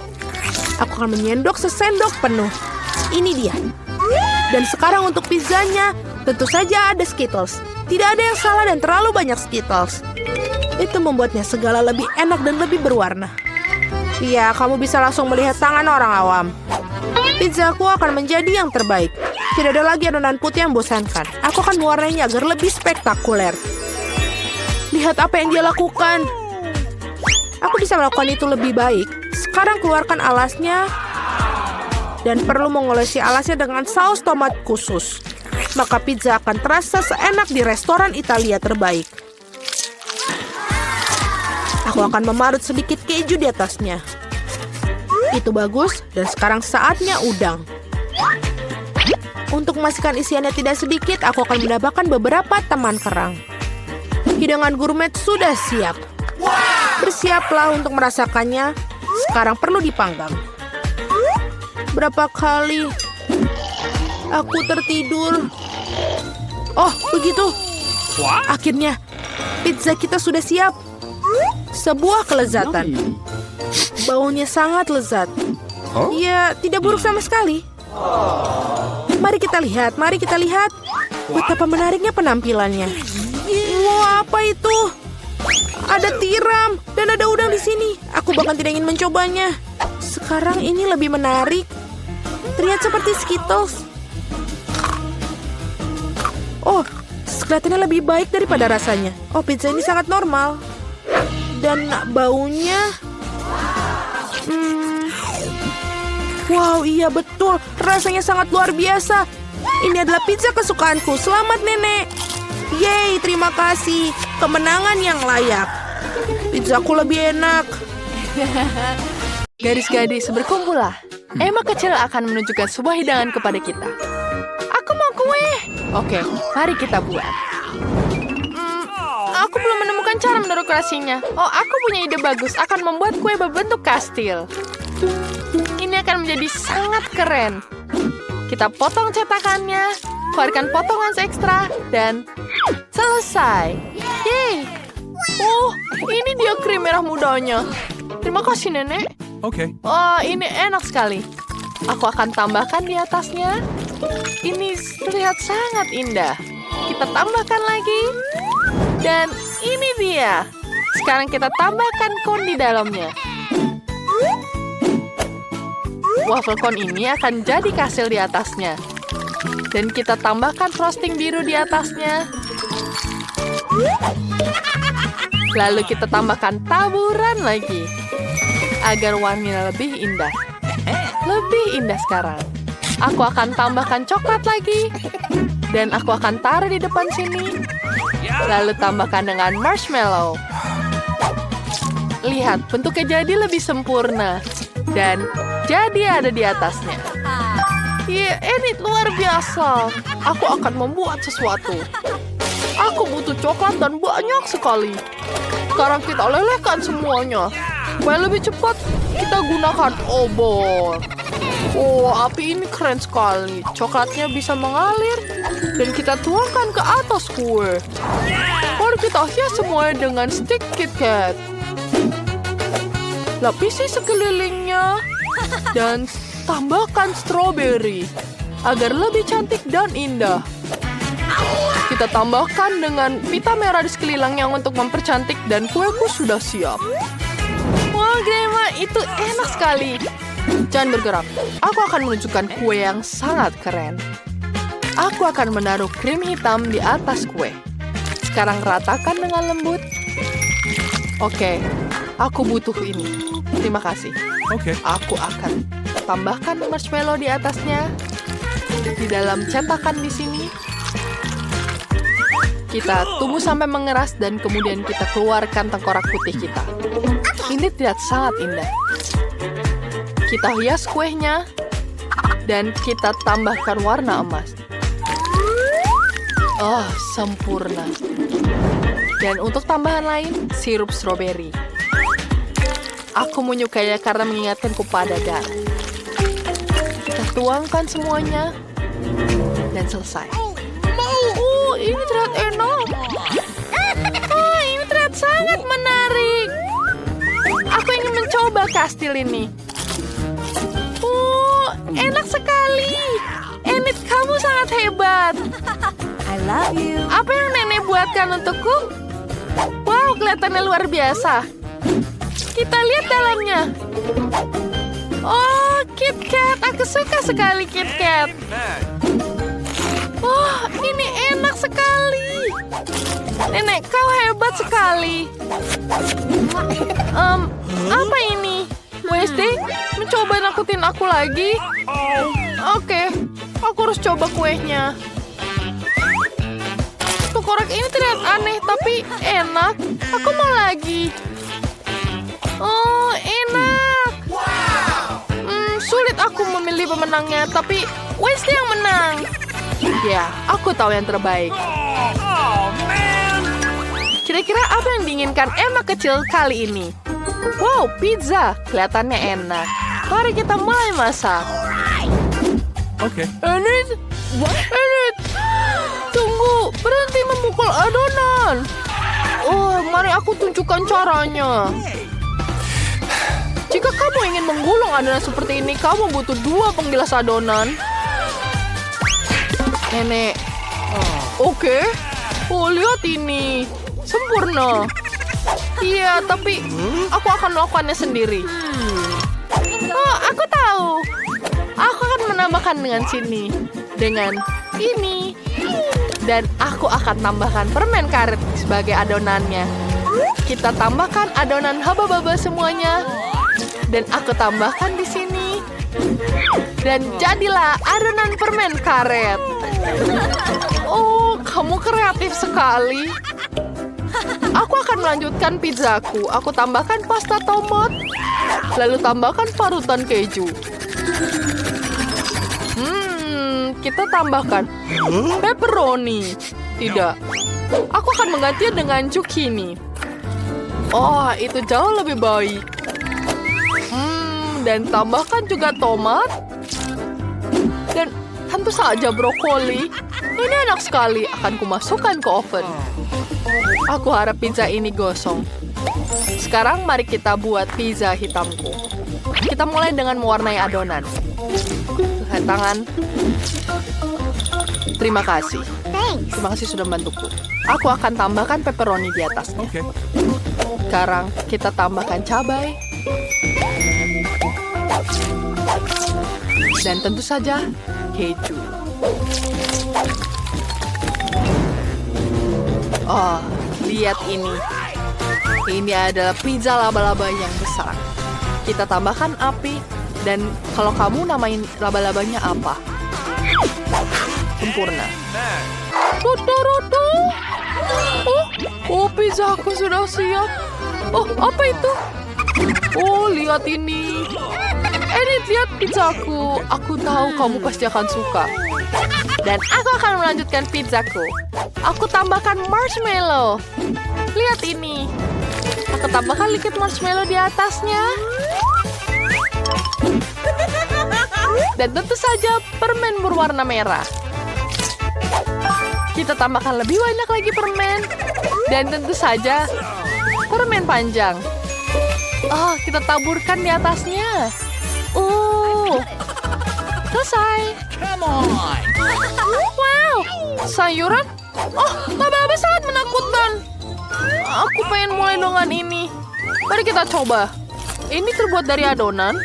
S3: Aku akan menyendok sesendok penuh. Ini dia. Dan sekarang untuk pizzanya, tentu saja ada Skittles. Tidak ada yang salah dan terlalu banyak Skittles. Itu membuatnya segala lebih enak dan lebih berwarna. Iya, kamu bisa langsung melihat tangan orang awam. Pizzaku akan menjadi yang terbaik. Tidak ada lagi adonan putih yang bosankan. Aku akan mewarnainya agar lebih spektakuler. Lihat apa yang dia lakukan. Aku bisa melakukan itu lebih baik. Sekarang keluarkan alasnya. Dan perlu mengolesi alasnya dengan saus tomat khusus. Maka pizza akan terasa seenak di restoran Italia terbaik. Aku akan memarut sedikit keju di atasnya. Itu bagus. Dan sekarang saatnya udang. Untuk memastikan isiannya tidak sedikit, aku akan menambahkan beberapa teman kerang. Hidangan gourmet sudah siap. Bersiaplah untuk merasakannya. Sekarang perlu dipanggang. Berapa kali aku tertidur. Oh, begitu. Akhirnya, pizza kita sudah siap. Sebuah kelezatan. Baunya sangat lezat. Ya, tidak buruk sama sekali. Mari kita lihat, mari kita lihat. Betapa menariknya penampilannya. Wah, apa itu? Ada tiram dan ada udang di sini. Aku bahkan tidak ingin mencobanya. Sekarang ini lebih menarik. Terlihat seperti Skittles. Oh, kelihatannya lebih baik daripada rasanya. Oh, pizza ini sangat normal. Dan baunya... Wow, iya betul. Rasanya sangat luar biasa. Ini adalah pizza kesukaanku. Selamat, Nenek. Yeay, terima kasih. Kemenangan yang layak. Pizzaku lebih enak.
S5: Gadis-gadis, berkumpullah. Emma kecil akan menunjukkan sebuah hidangan kepada kita. Aku mau kue. Oke, mari kita buat. Aku belum menemukan cara mendekorasinya. Oh, aku punya ide bagus. Akan membuat kue berbentuk kastil. Ini akan menjadi sangat keren. Kita potong cetakannya, keluarkan potongan ekstra, dan selesai. Yeay. Oh, ini dia krim merah mudanya. Terima kasih, Nenek.
S2: Okay.
S5: Oh, ini enak sekali. Aku akan tambahkan di atasnya. Ini terlihat sangat indah. Kita tambahkan lagi. Dan ini dia. Sekarang kita tambahkan cone di dalamnya. Waffle cone ini akan jadi kastil di atasnya. Dan kita tambahkan frosting biru di atasnya. Lalu kita tambahkan taburan lagi. agar warnanya lebih indah. Lebih indah sekarang. Aku akan tambahkan coklat lagi. Dan aku akan taruh di depan sini. Lalu tambahkan dengan marshmallow. Lihat, bentuknya jadi lebih sempurna. Dan jadi ada di atasnya. Iya, ini luar biasa. Aku akan membuat sesuatu. Aku butuh coklat dan banyak sekali. Sekarang kita lelehkan semuanya. Supaya lebih cepat, kita gunakan obor. Oh, api ini keren sekali. Coklatnya bisa mengalir. Dan kita tuangkan ke atas kue. Lalu kita hias semuanya dengan stik KitKat. Lapisi sekelilingnya. Dan tambahkan stroberi. Agar lebih cantik dan indah. Kita tambahkan dengan pita merah di sekelilingnya untuk mempercantik dan kueku sudah siap. Wah, Grandma, itu enak sekali. Jangan bergerak. Aku akan menunjukkan kue yang sangat keren. Aku akan menaruh krim hitam di atas kue. Sekarang ratakan dengan lembut. Oke, aku butuh ini. Terima kasih.
S2: Okay.
S5: Aku akan tambahkan marshmallow di atasnya. Di dalam cetakan di sini. Kita tunggu sampai mengeras dan kemudian kita keluarkan tengkorak putih kita. Ini terlihat sangat indah. Kita hias kuenya dan kita tambahkan warna emas. Oh, sempurna. Dan untuk tambahan lain, sirup stroberi. Aku menyukainya karena mengingatkanku pada Dan. Kita tuangkan semuanya dan selesai. Ini terlihat enak. Oh, ini terlihat sangat menarik. Aku ingin mencoba kastil ini. Oh, enak sekali. Enid, kamu sangat hebat.
S4: I love you.
S5: Apa yang nenek buatkan untukku? Wow, kelihatannya luar biasa. Kita lihat dalamnya. Oh, KitKat. Aku suka sekali KitKat. Wah, ini enak sekali. Nenek, kau hebat sekali. Apa ini? Wednesday, mencoba nakutin aku lagi? Oke, aku harus coba kuenya. Tengkorak ini terlihat aneh, tapi enak. Aku mau lagi. Oh, enak. Sulit aku memilih pemenangnya, tapi Wednesday yang menang. Ya, aku tahu yang terbaik. Kira-kira apa yang diinginkan Emma kecil kali ini? Wow, pizza. Kelihatannya enak. Mari kita mulai masak.
S2: Okay.
S5: Enid! Enid! Tunggu, berhenti memukul adonan. Oh, mari aku tunjukkan caranya. Jika kamu ingin menggulung adonan seperti ini, kamu butuh 2 penggilas adonan. Nenek. Oke. Oh, lihat ini. Sempurna. Iya, tapi aku akan melakukannya sendiri. Oh, aku tahu. Aku akan menambahkan dengan sini. Dengan ini. Dan aku akan tambahkan permen karet sebagai adonannya. Kita tambahkan adonan haba-baba semuanya. Dan aku tambahkan di sini. Dan jadilah adonan permen karet. Oh, kamu kreatif sekali. Aku akan melanjutkan pizzaku. Aku tambahkan pasta tomat. Lalu tambahkan parutan keju. Kita tambahkan pepperoni. Tidak. Aku akan menggantinya dengan zucchini. Oh, itu jauh lebih baik. Dan tambahkan juga tomat. Dan tentu saja brokoli. Ini enak sekali. Akan kumasukkan ke oven. Aku harap pizza ini gosong. Sekarang mari kita buat pizza hitamku. Kita mulai dengan mewarnai adonan. Lihat tangan. Terima kasih. Terima kasih sudah membantuku. Aku akan tambahkan pepperoni di atasnya.
S2: Okay.
S5: Sekarang kita tambahkan cabai. Dan tentu saja keju. Oh, lihat ini. Ini adalah pizza laba-laba yang besar. Kita tambahkan api. Dan kalau kamu namain laba-labanya apa? Sempurna. Roto-roto. Oh, pizza aku sudah siap. Oh, apa itu? Oh, lihat ini. Edith, lihat pizzaku. Aku tahu kamu pasti akan suka. Dan aku akan melanjutkan pizzaku. Aku tambahkan marshmallow. Lihat ini. Aku tambahkan liquid marshmallow di atasnya. Dan tentu saja permen berwarna merah. Kita tambahkan lebih banyak lagi permen. Dan tentu saja permen panjang. Oh, kita taburkan di atasnya. Selesai.
S2: Come on.
S5: Wow, sayuran. Oh, laba-laba sangat menakutkan. Aku pengen mulai dengan ini. Mari kita coba. Ini terbuat dari adonan.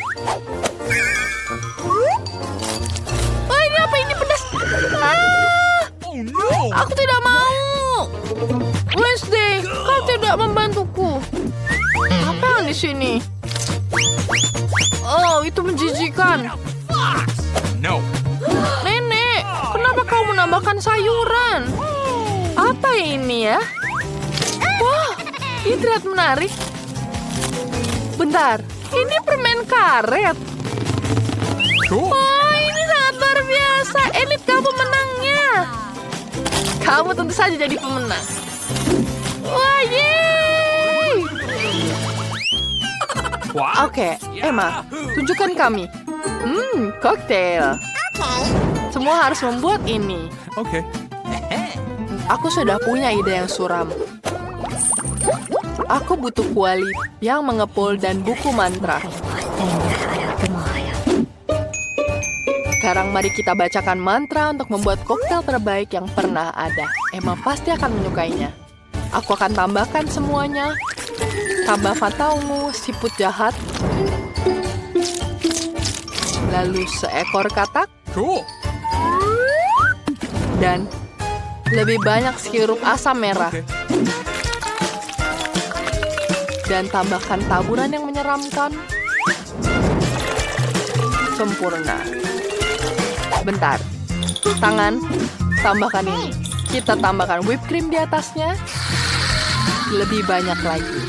S5: Oh, ini apa? Ini pedas.
S2: Oh no.
S5: Aku tidak mau. Wednesday, kau tidak membantuku. Apa yang di sini? Oh, itu menjijikan.
S2: No.
S5: Nenek, kenapa kau menambahkan sayuran? Apa ini ya? Wah, ini terlihat menarik. Bentar, ini permen karet.
S2: Cool.
S5: Wah, ini sangat luar biasa. Edith, kamu menangnya. Kamu tentu saja jadi pemenang. Wah, yeay!
S2: What?
S5: Oke, Emma, tunjukkan kami. Koktail. Semua harus membuat ini.
S2: Okay.
S5: Aku sudah punya ide yang suram. Aku butuh kuali yang mengepul dan buku mantra. Sekarang mari kita bacakan mantra untuk membuat koktail terbaik yang pernah ada. Emma pasti akan menyukainya. Aku akan tambahkan semuanya. Tambah Fanta ungu, siput jahat. Lalu seekor katak.
S2: Cool.
S5: Dan lebih banyak sirup asam merah.
S2: Okay.
S5: Dan tambahkan taburan yang menyeramkan. Sempurna. Bentar. Tangan, tambahkan ini. Kita tambahkan whipped cream di atasnya. Lebih banyak lagi.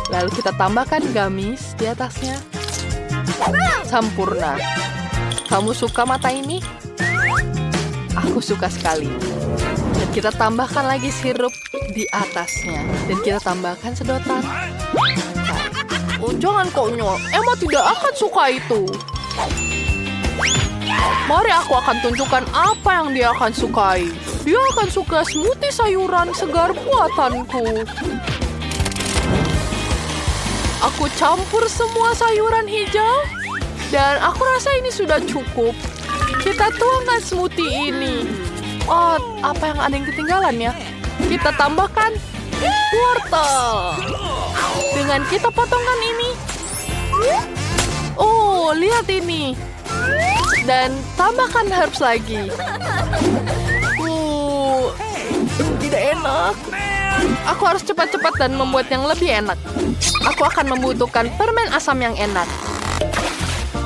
S5: Lalu kita tambahkan gummies di atasnya. Sempurna. Kamu suka mata ini? Aku suka sekali. Dan kita tambahkan lagi sirup di atasnya. Dan kita tambahkan sedotan. Oh, jangan konyol. Emma tidak akan suka itu. Mari aku akan tunjukkan apa yang dia akan sukai. Dia akan suka smoothie sayuran segar buatanku. Aku campur semua sayuran hijau. Dan aku rasa ini sudah cukup. Kita tuangkan smoothie ini. Oh, apa yang ada yang ketinggalan ya? Kita tambahkan wortel. Dengan kita potongkan ini. Oh, lihat ini. Dan tambahkan herbs lagi. Tidak enak. Aku harus cepat-cepat dan membuat yang lebih enak. Aku akan membutuhkan permen asam yang enak.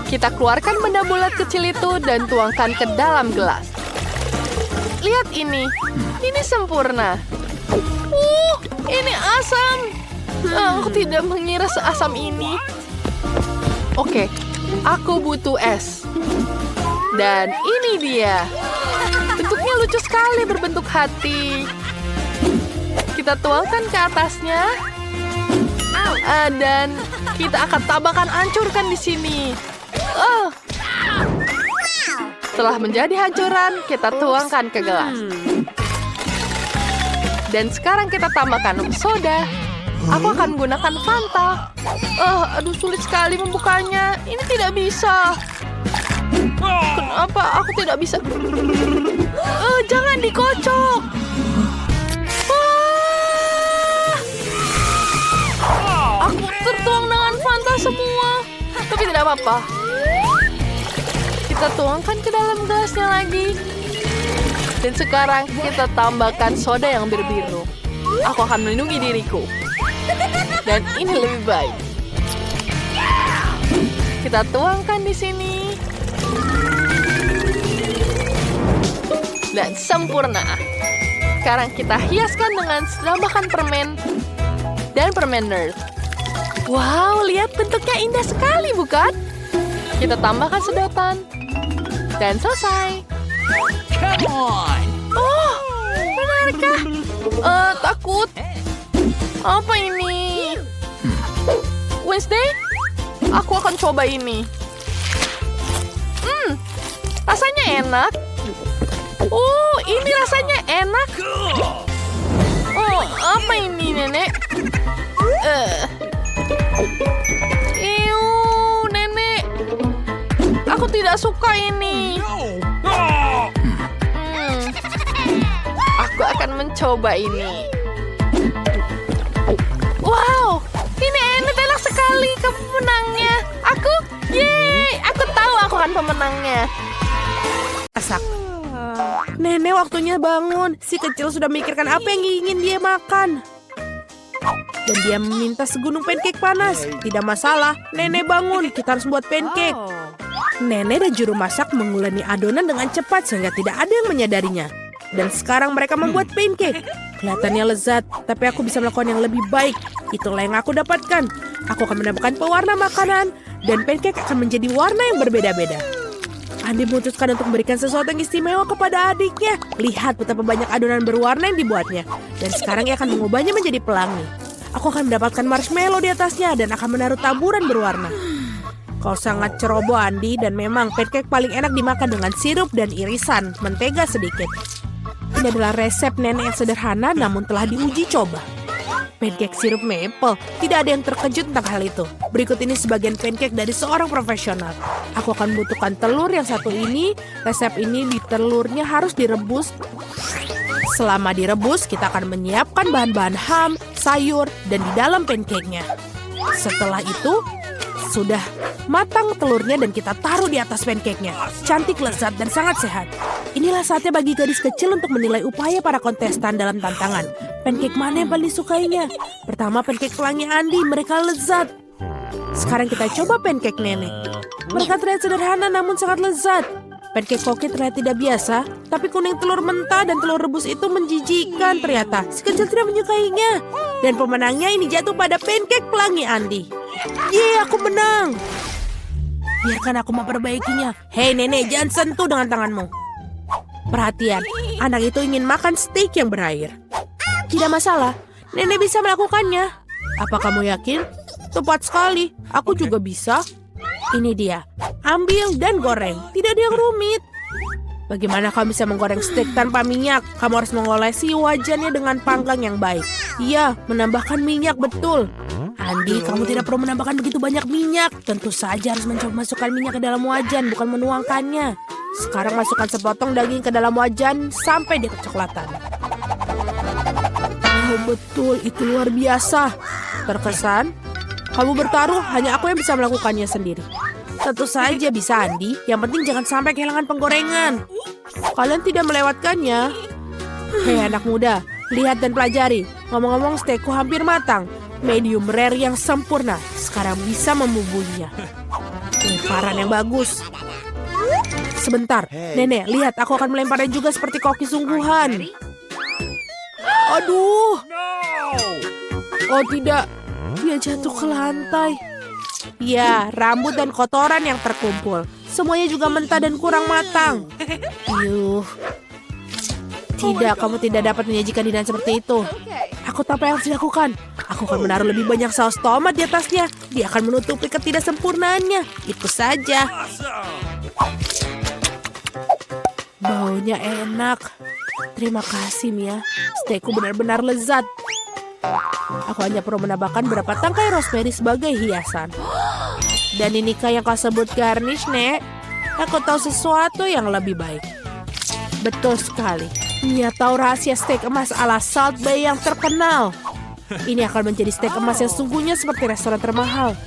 S5: Kita keluarkan benda bulat kecil itu dan tuangkan ke dalam gelas. Lihat ini. Ini sempurna. Ini asam. Aku tidak mengira seasam ini. Oke, aku butuh es. Dan ini dia. Bentuknya lucu sekali berbentuk hati. Kita tuangkan ke atasnya. Dan kita akan tambahkan hancurkan di sini. Setelah menjadi hancuran, kita tuangkan ke gelas. Dan sekarang kita tambahkan soda. Aku akan gunakan Fanta. Aduh, sulit sekali membukanya. Ini tidak bisa. Kenapa aku tidak bisa? Jangan dikocok. Aku tertuang dengan Fanta semua. Tapi tidak apa-apa. Kita tuangkan ke dalam gelasnya lagi. Dan sekarang kita tambahkan soda yang berbiru. Aku akan melindungi diriku. Dan ini lebih baik. Kita tuangkan di sini. Dan sempurna. Sekarang kita hiaskan dengan serambakan permen dan permen Nerf. Wow, lihat bentuknya indah sekali, bukan? Kita tambahkan sedotan. Dan selesai.
S2: Come on.
S5: Oh, benarkah? Takut. Apa ini? Wednesday? Aku akan coba ini. Rasanya enak. Oh, ini rasanya enak. Oh, apa ini, Nenek? Nenek. Aku tidak suka ini. Aku akan mencoba ini. Wow, ini enak sekali. Kamu pemenangnya. Yeay, aku tahu aku akan pemenangnya.
S3: Masak. Nenek waktunya bangun. Si kecil sudah memikirkan apa yang ingin dia makan. Dan dia meminta segunung pancake panas. Tidak masalah, Nenek bangun. Kita harus buat pancake. Nenek dan juru masak menguleni adonan dengan cepat sehingga tidak ada yang menyadarinya. Dan sekarang mereka membuat pancake. Kelihatannya lezat, tapi aku bisa melakukan yang lebih baik. Itulah yang aku dapatkan. Aku akan menambahkan pewarna makanan. Dan pancake akan menjadi warna yang berbeda-beda. Andi memutuskan untuk memberikan sesuatu yang istimewa kepada adiknya. Lihat betapa banyak adonan berwarna yang dibuatnya. Dan sekarang ia akan mengubahnya menjadi pelangi. Aku akan mendapatkan marshmallow di atasnya dan akan menaruh taburan berwarna. Kau sangat ceroboh, Andi, dan memang pancake paling enak dimakan dengan sirup dan irisan mentega sedikit. Ini adalah resep nenek yang sederhana namun telah diuji coba. Pancake sirup maple, tidak ada yang terkejut tentang hal itu. Berikut ini sebagian pancake dari seorang profesional. Aku akan membutuhkan telur yang satu ini. Resep ini di telurnya harus direbus. Selama direbus, kita akan menyiapkan bahan-bahan ham, sayur, dan di dalam pancake-nya. Setelah itu, sudah matang telurnya dan kita taruh di atas pancake-nya. Cantik, lezat, dan sangat sehat. Inilah saatnya bagi gadis kecil untuk menilai upaya para kontestan dalam tantangan. Pancake mana yang paling disukainya? Pertama, pancake pelangi Andi. Mereka lezat. Sekarang kita coba pancake nenek. Mereka terlihat sederhana namun sangat lezat. Pancake koki terlihat tidak biasa, tapi kuning telur mentah dan telur rebus itu menjijikan ternyata. Si kecil tidak menyukainya. Dan pemenangnya ini jatuh pada pancake pelangi Andi. Yeay, aku menang. Biarkan aku memperbaikinya. Hei nenek, jangan sentuh dengan tanganmu. Perhatian, anak itu ingin makan steak yang berair. Tidak masalah, nenek bisa melakukannya. Apa kamu yakin? Tepat sekali, aku juga bisa. Ini dia, ambil dan goreng. Tidak ada yang rumit. Bagaimana kamu bisa menggoreng steak tanpa minyak? Kamu harus mengolesi wajannya dengan panggang yang baik. Iya, menambahkan minyak betul. Andi, kamu tidak perlu menambahkan begitu banyak minyak. Tentu saja harus mencoba masukkan minyak ke dalam wajan, bukan menuangkannya. Sekarang masukkan sepotong daging ke dalam wajan sampai dia kecoklatan. Oh betul, itu luar biasa. Terkesan, kamu bertaruh, hanya aku yang bisa melakukannya sendiri. Tentu saja bisa, Andi. Yang penting jangan sampai kehilangan penggorengan. Kalian tidak melewatkannya. Hei anak muda, lihat dan pelajari. Ngomong-ngomong, steakku hampir matang. Medium rare yang sempurna. Sekarang bisa membubuhinya. Lemparan yang bagus. Sebentar, nenek, lihat aku akan melemparnya juga seperti koki sungguhan. Aduh. Oh tidak, dia jatuh ke lantai. Ya, rambut dan kotoran yang terkumpul. Semuanya juga mentah dan kurang matang. Yuh. Tidak, kamu tidak dapat menyajikan hidangan seperti itu. Aku tahu apa yang harus dilakukan. Aku akan menaruh lebih banyak saus tomat di atasnya. Dia akan menutupi ketidaksempurnaannya. Itu saja. Baunya enak. Terima kasih, Mia. Steakku benar-benar lezat. Aku hanya perlu menambahkan beberapa tangkai rosemary sebagai hiasan. Dan inikah yang kau sebut garnish, Nek? Aku tahu sesuatu yang lebih baik. Betul sekali. Mia tahu rahasia steak emas ala Salt Bay yang terkenal. Ini akan menjadi steak emas yang sungguhnya seperti restoran termahal.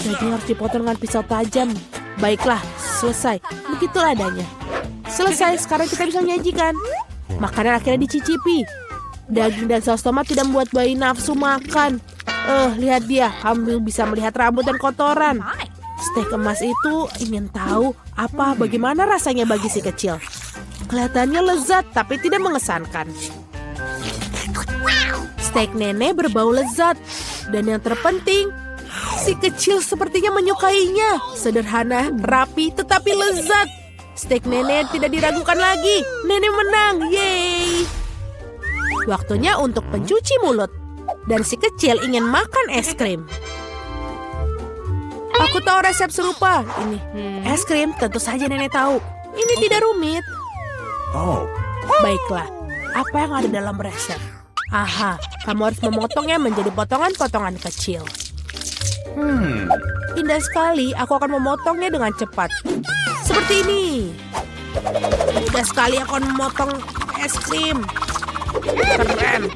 S3: Daging harus dipotong dengan pisau tajam. Baiklah, selesai. Begitulah adanya. Selesai, sekarang kita bisa menyajikan. Makanan akhirnya dicicipi. Daging dan saus tomat tidak membuat bayi nafsu makan. Lihat dia. Kamu bisa melihat rambut dan kotoran. Steak emas itu ingin tahu bagaimana rasanya bagi si kecil. Kelihatannya lezat tapi tidak mengesankan. Steak nenek berbau lezat. Dan yang terpenting, si kecil sepertinya menyukainya. Sederhana, rapi, tetapi lezat. Steak nenek tidak diragukan lagi. Nenek menang, yeay. Waktunya untuk pencuci mulut. Dan si kecil ingin makan es krim. Aku tahu resep serupa. Ini es krim, tentu saja nenek tahu. Ini tidak rumit. Baiklah, apa yang ada dalam resep? Aha, kamu harus memotongnya menjadi potongan-potongan kecil. Indah sekali, aku akan memotongnya dengan cepat. Seperti ini. Mudah sekali aku akan memotong es krim. Keren.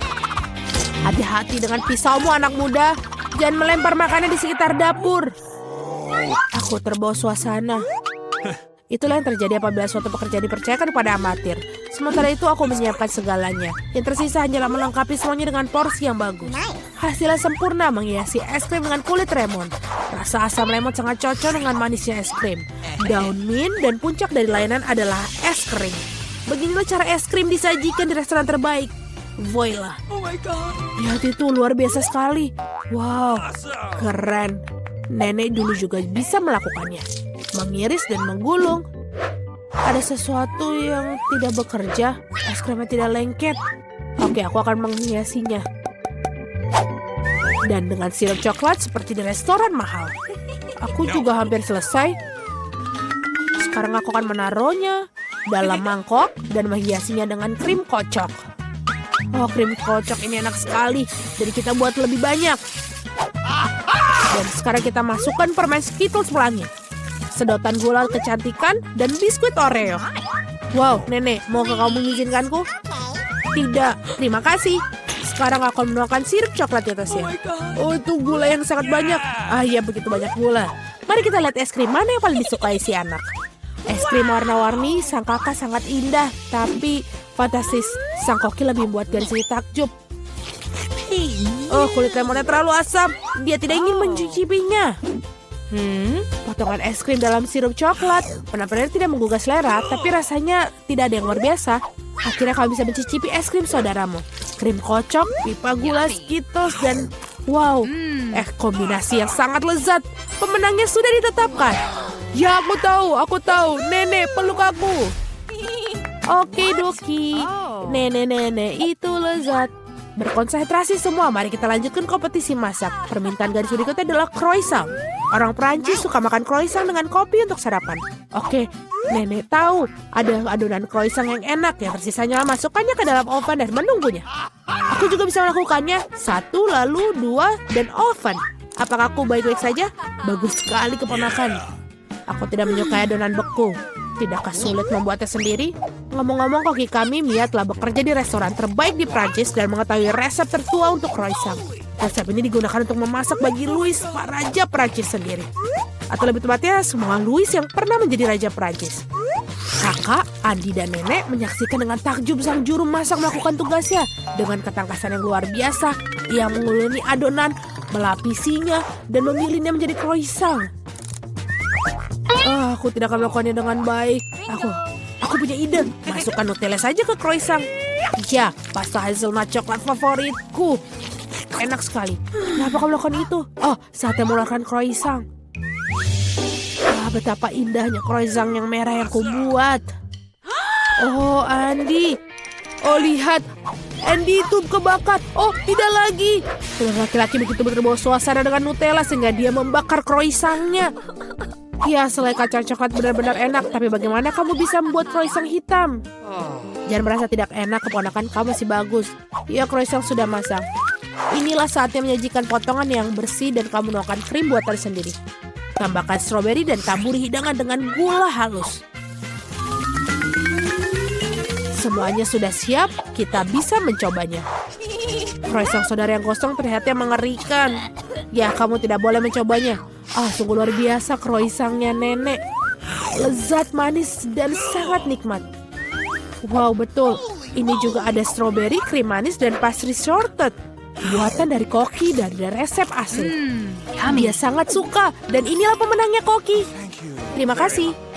S3: Hati-hati dengan pisaumu anak muda. Jangan melempar makanan di sekitar dapur. Aku terbawa suasana. Itulah yang terjadi apabila suatu pekerjaan dipercayakan kepada amatir. Sementara itu aku menyiapkan segalanya. Yang tersisa hanyalah melengkapi semuanya dengan porsi yang bagus. Hasilnya sempurna menghiasi es krim dengan kulit lemon. Rasa asam lemon sangat cocok dengan manisnya es krim. Daun mint dan puncak dari layanan adalah es krim. Beginilah cara es krim disajikan di restoran terbaik. Voila. Lihat itu luar biasa sekali. Wow, keren. Nenek dulu juga bisa melakukannya. Mengiris dan menggulung. Ada sesuatu yang tidak bekerja. Es krimnya tidak lengket. Oke, aku akan menghiasinya. Dan dengan sirup coklat seperti di restoran mahal. Aku juga hampir selesai. Sekarang aku akan menaruhnya dalam mangkok dan menghiasinya dengan krim kocok. Oh, krim kocok ini enak sekali. Jadi kita buat lebih banyak. Dan sekarang kita masukkan permen Skittles pelangi, sedotan gula kecantikan, dan biskuit Oreo. Wow, nenek, mau kamu mengizinkanku? Tidak, terima kasih. Sekarang aku akan menuangkan sirup coklat di atasnya. Oh, itu gula yang sangat banyak. Iya, begitu banyak gula. Mari kita lihat es krim mana yang paling disukai si anak. Es krim warna-warni, sang kakak sangat indah. Tapi, fantastis, sang koki lebih membuat garis ini takjub. Oh, kulit lemonnya terlalu asam. Dia tidak ingin mencicipinya. Potongan es krim dalam sirup coklat. Benar-benar tidak menggugah selera, tapi rasanya tidak ada yang luar biasa. Akhirnya kamu bisa mencicipi es krim saudaramu. Krim kocok, pipa gula, Skittles, dan wow, kombinasi yang sangat lezat. Pemenangnya sudah ditetapkan. Ya, aku tahu. Nenek, peluk aku. Oke, Doki. Nenek, itu lezat. Berkonsentrasi semua, mari kita lanjutkan kompetisi masak. Permintaan garis berikutnya adalah croissant. Orang Prancis suka makan croissant dengan kopi untuk sarapan. Oke, nenek tahu ada adonan croissant yang enak. Yang tersisanya masukkannya ke dalam oven dan menunggunya. Aku juga bisa melakukannya. 1, lalu 2, dan oven. Apakah aku baik-baik saja? Bagus sekali keponakan. Aku tidak menyukai adonan beku. Tidakkah sulit membuatnya sendiri? Ngomong-ngomong, koki kami Mia telah bekerja di restoran terbaik di Prancis dan mengetahui resep tertua untuk croissant. Resep ini digunakan untuk memasak bagi Louis, Pak Raja Prancis sendiri. Atau lebih tepatnya, semua Louis yang pernah menjadi Raja Prancis. Kakak, Andi, dan nenek menyaksikan dengan takjub sang juru masak melakukan tugasnya. Dengan ketangkasan yang luar biasa, ia menguleni adonan, melapisinya, dan memilihnya menjadi croissant. Aku tidak akan melakukannya dengan baik. Aku punya ide. Masukkan Nutella saja ke croissant. Ya, pasta hazelnut coklat favoritku. Enak sekali. Kenapa kamu melakukan itu? Oh, saatnya mengeluarkan croissant. Betapa indahnya croissant yang merah yang kubuat. Oh, Andi. Oh, lihat. Andy itu kebakar. Oh, tidak lagi. Laki-laki begitu berbawa suasana dengan Nutella sehingga dia membakar croissantnya. Ya, selai kacang coklat benar-benar enak. Tapi bagaimana kamu bisa membuat croissant hitam? Jangan merasa tidak enak, keponakan kamu masih bagus. Ya, croissant sudah masak. Inilah saatnya menyajikan potongan yang bersih dan kamu menuangkan krim buatan sendiri. Tambahkan stroberi dan taburi hidangan dengan gula halus. Semuanya sudah siap, kita bisa mencobanya. Croissant saudara yang gosong terlihatnya mengerikan. Ya, kamu tidak boleh mencobanya. Sungguh luar biasa croissantnya nenek. Lezat, manis, dan sangat nikmat. Wow, betul. Ini juga ada stroberi, krim manis, dan pastry shortbread. buatan dari Koki dari resep asli. Dia sangat suka dan inilah pemenangnya Koki. Terima kasih.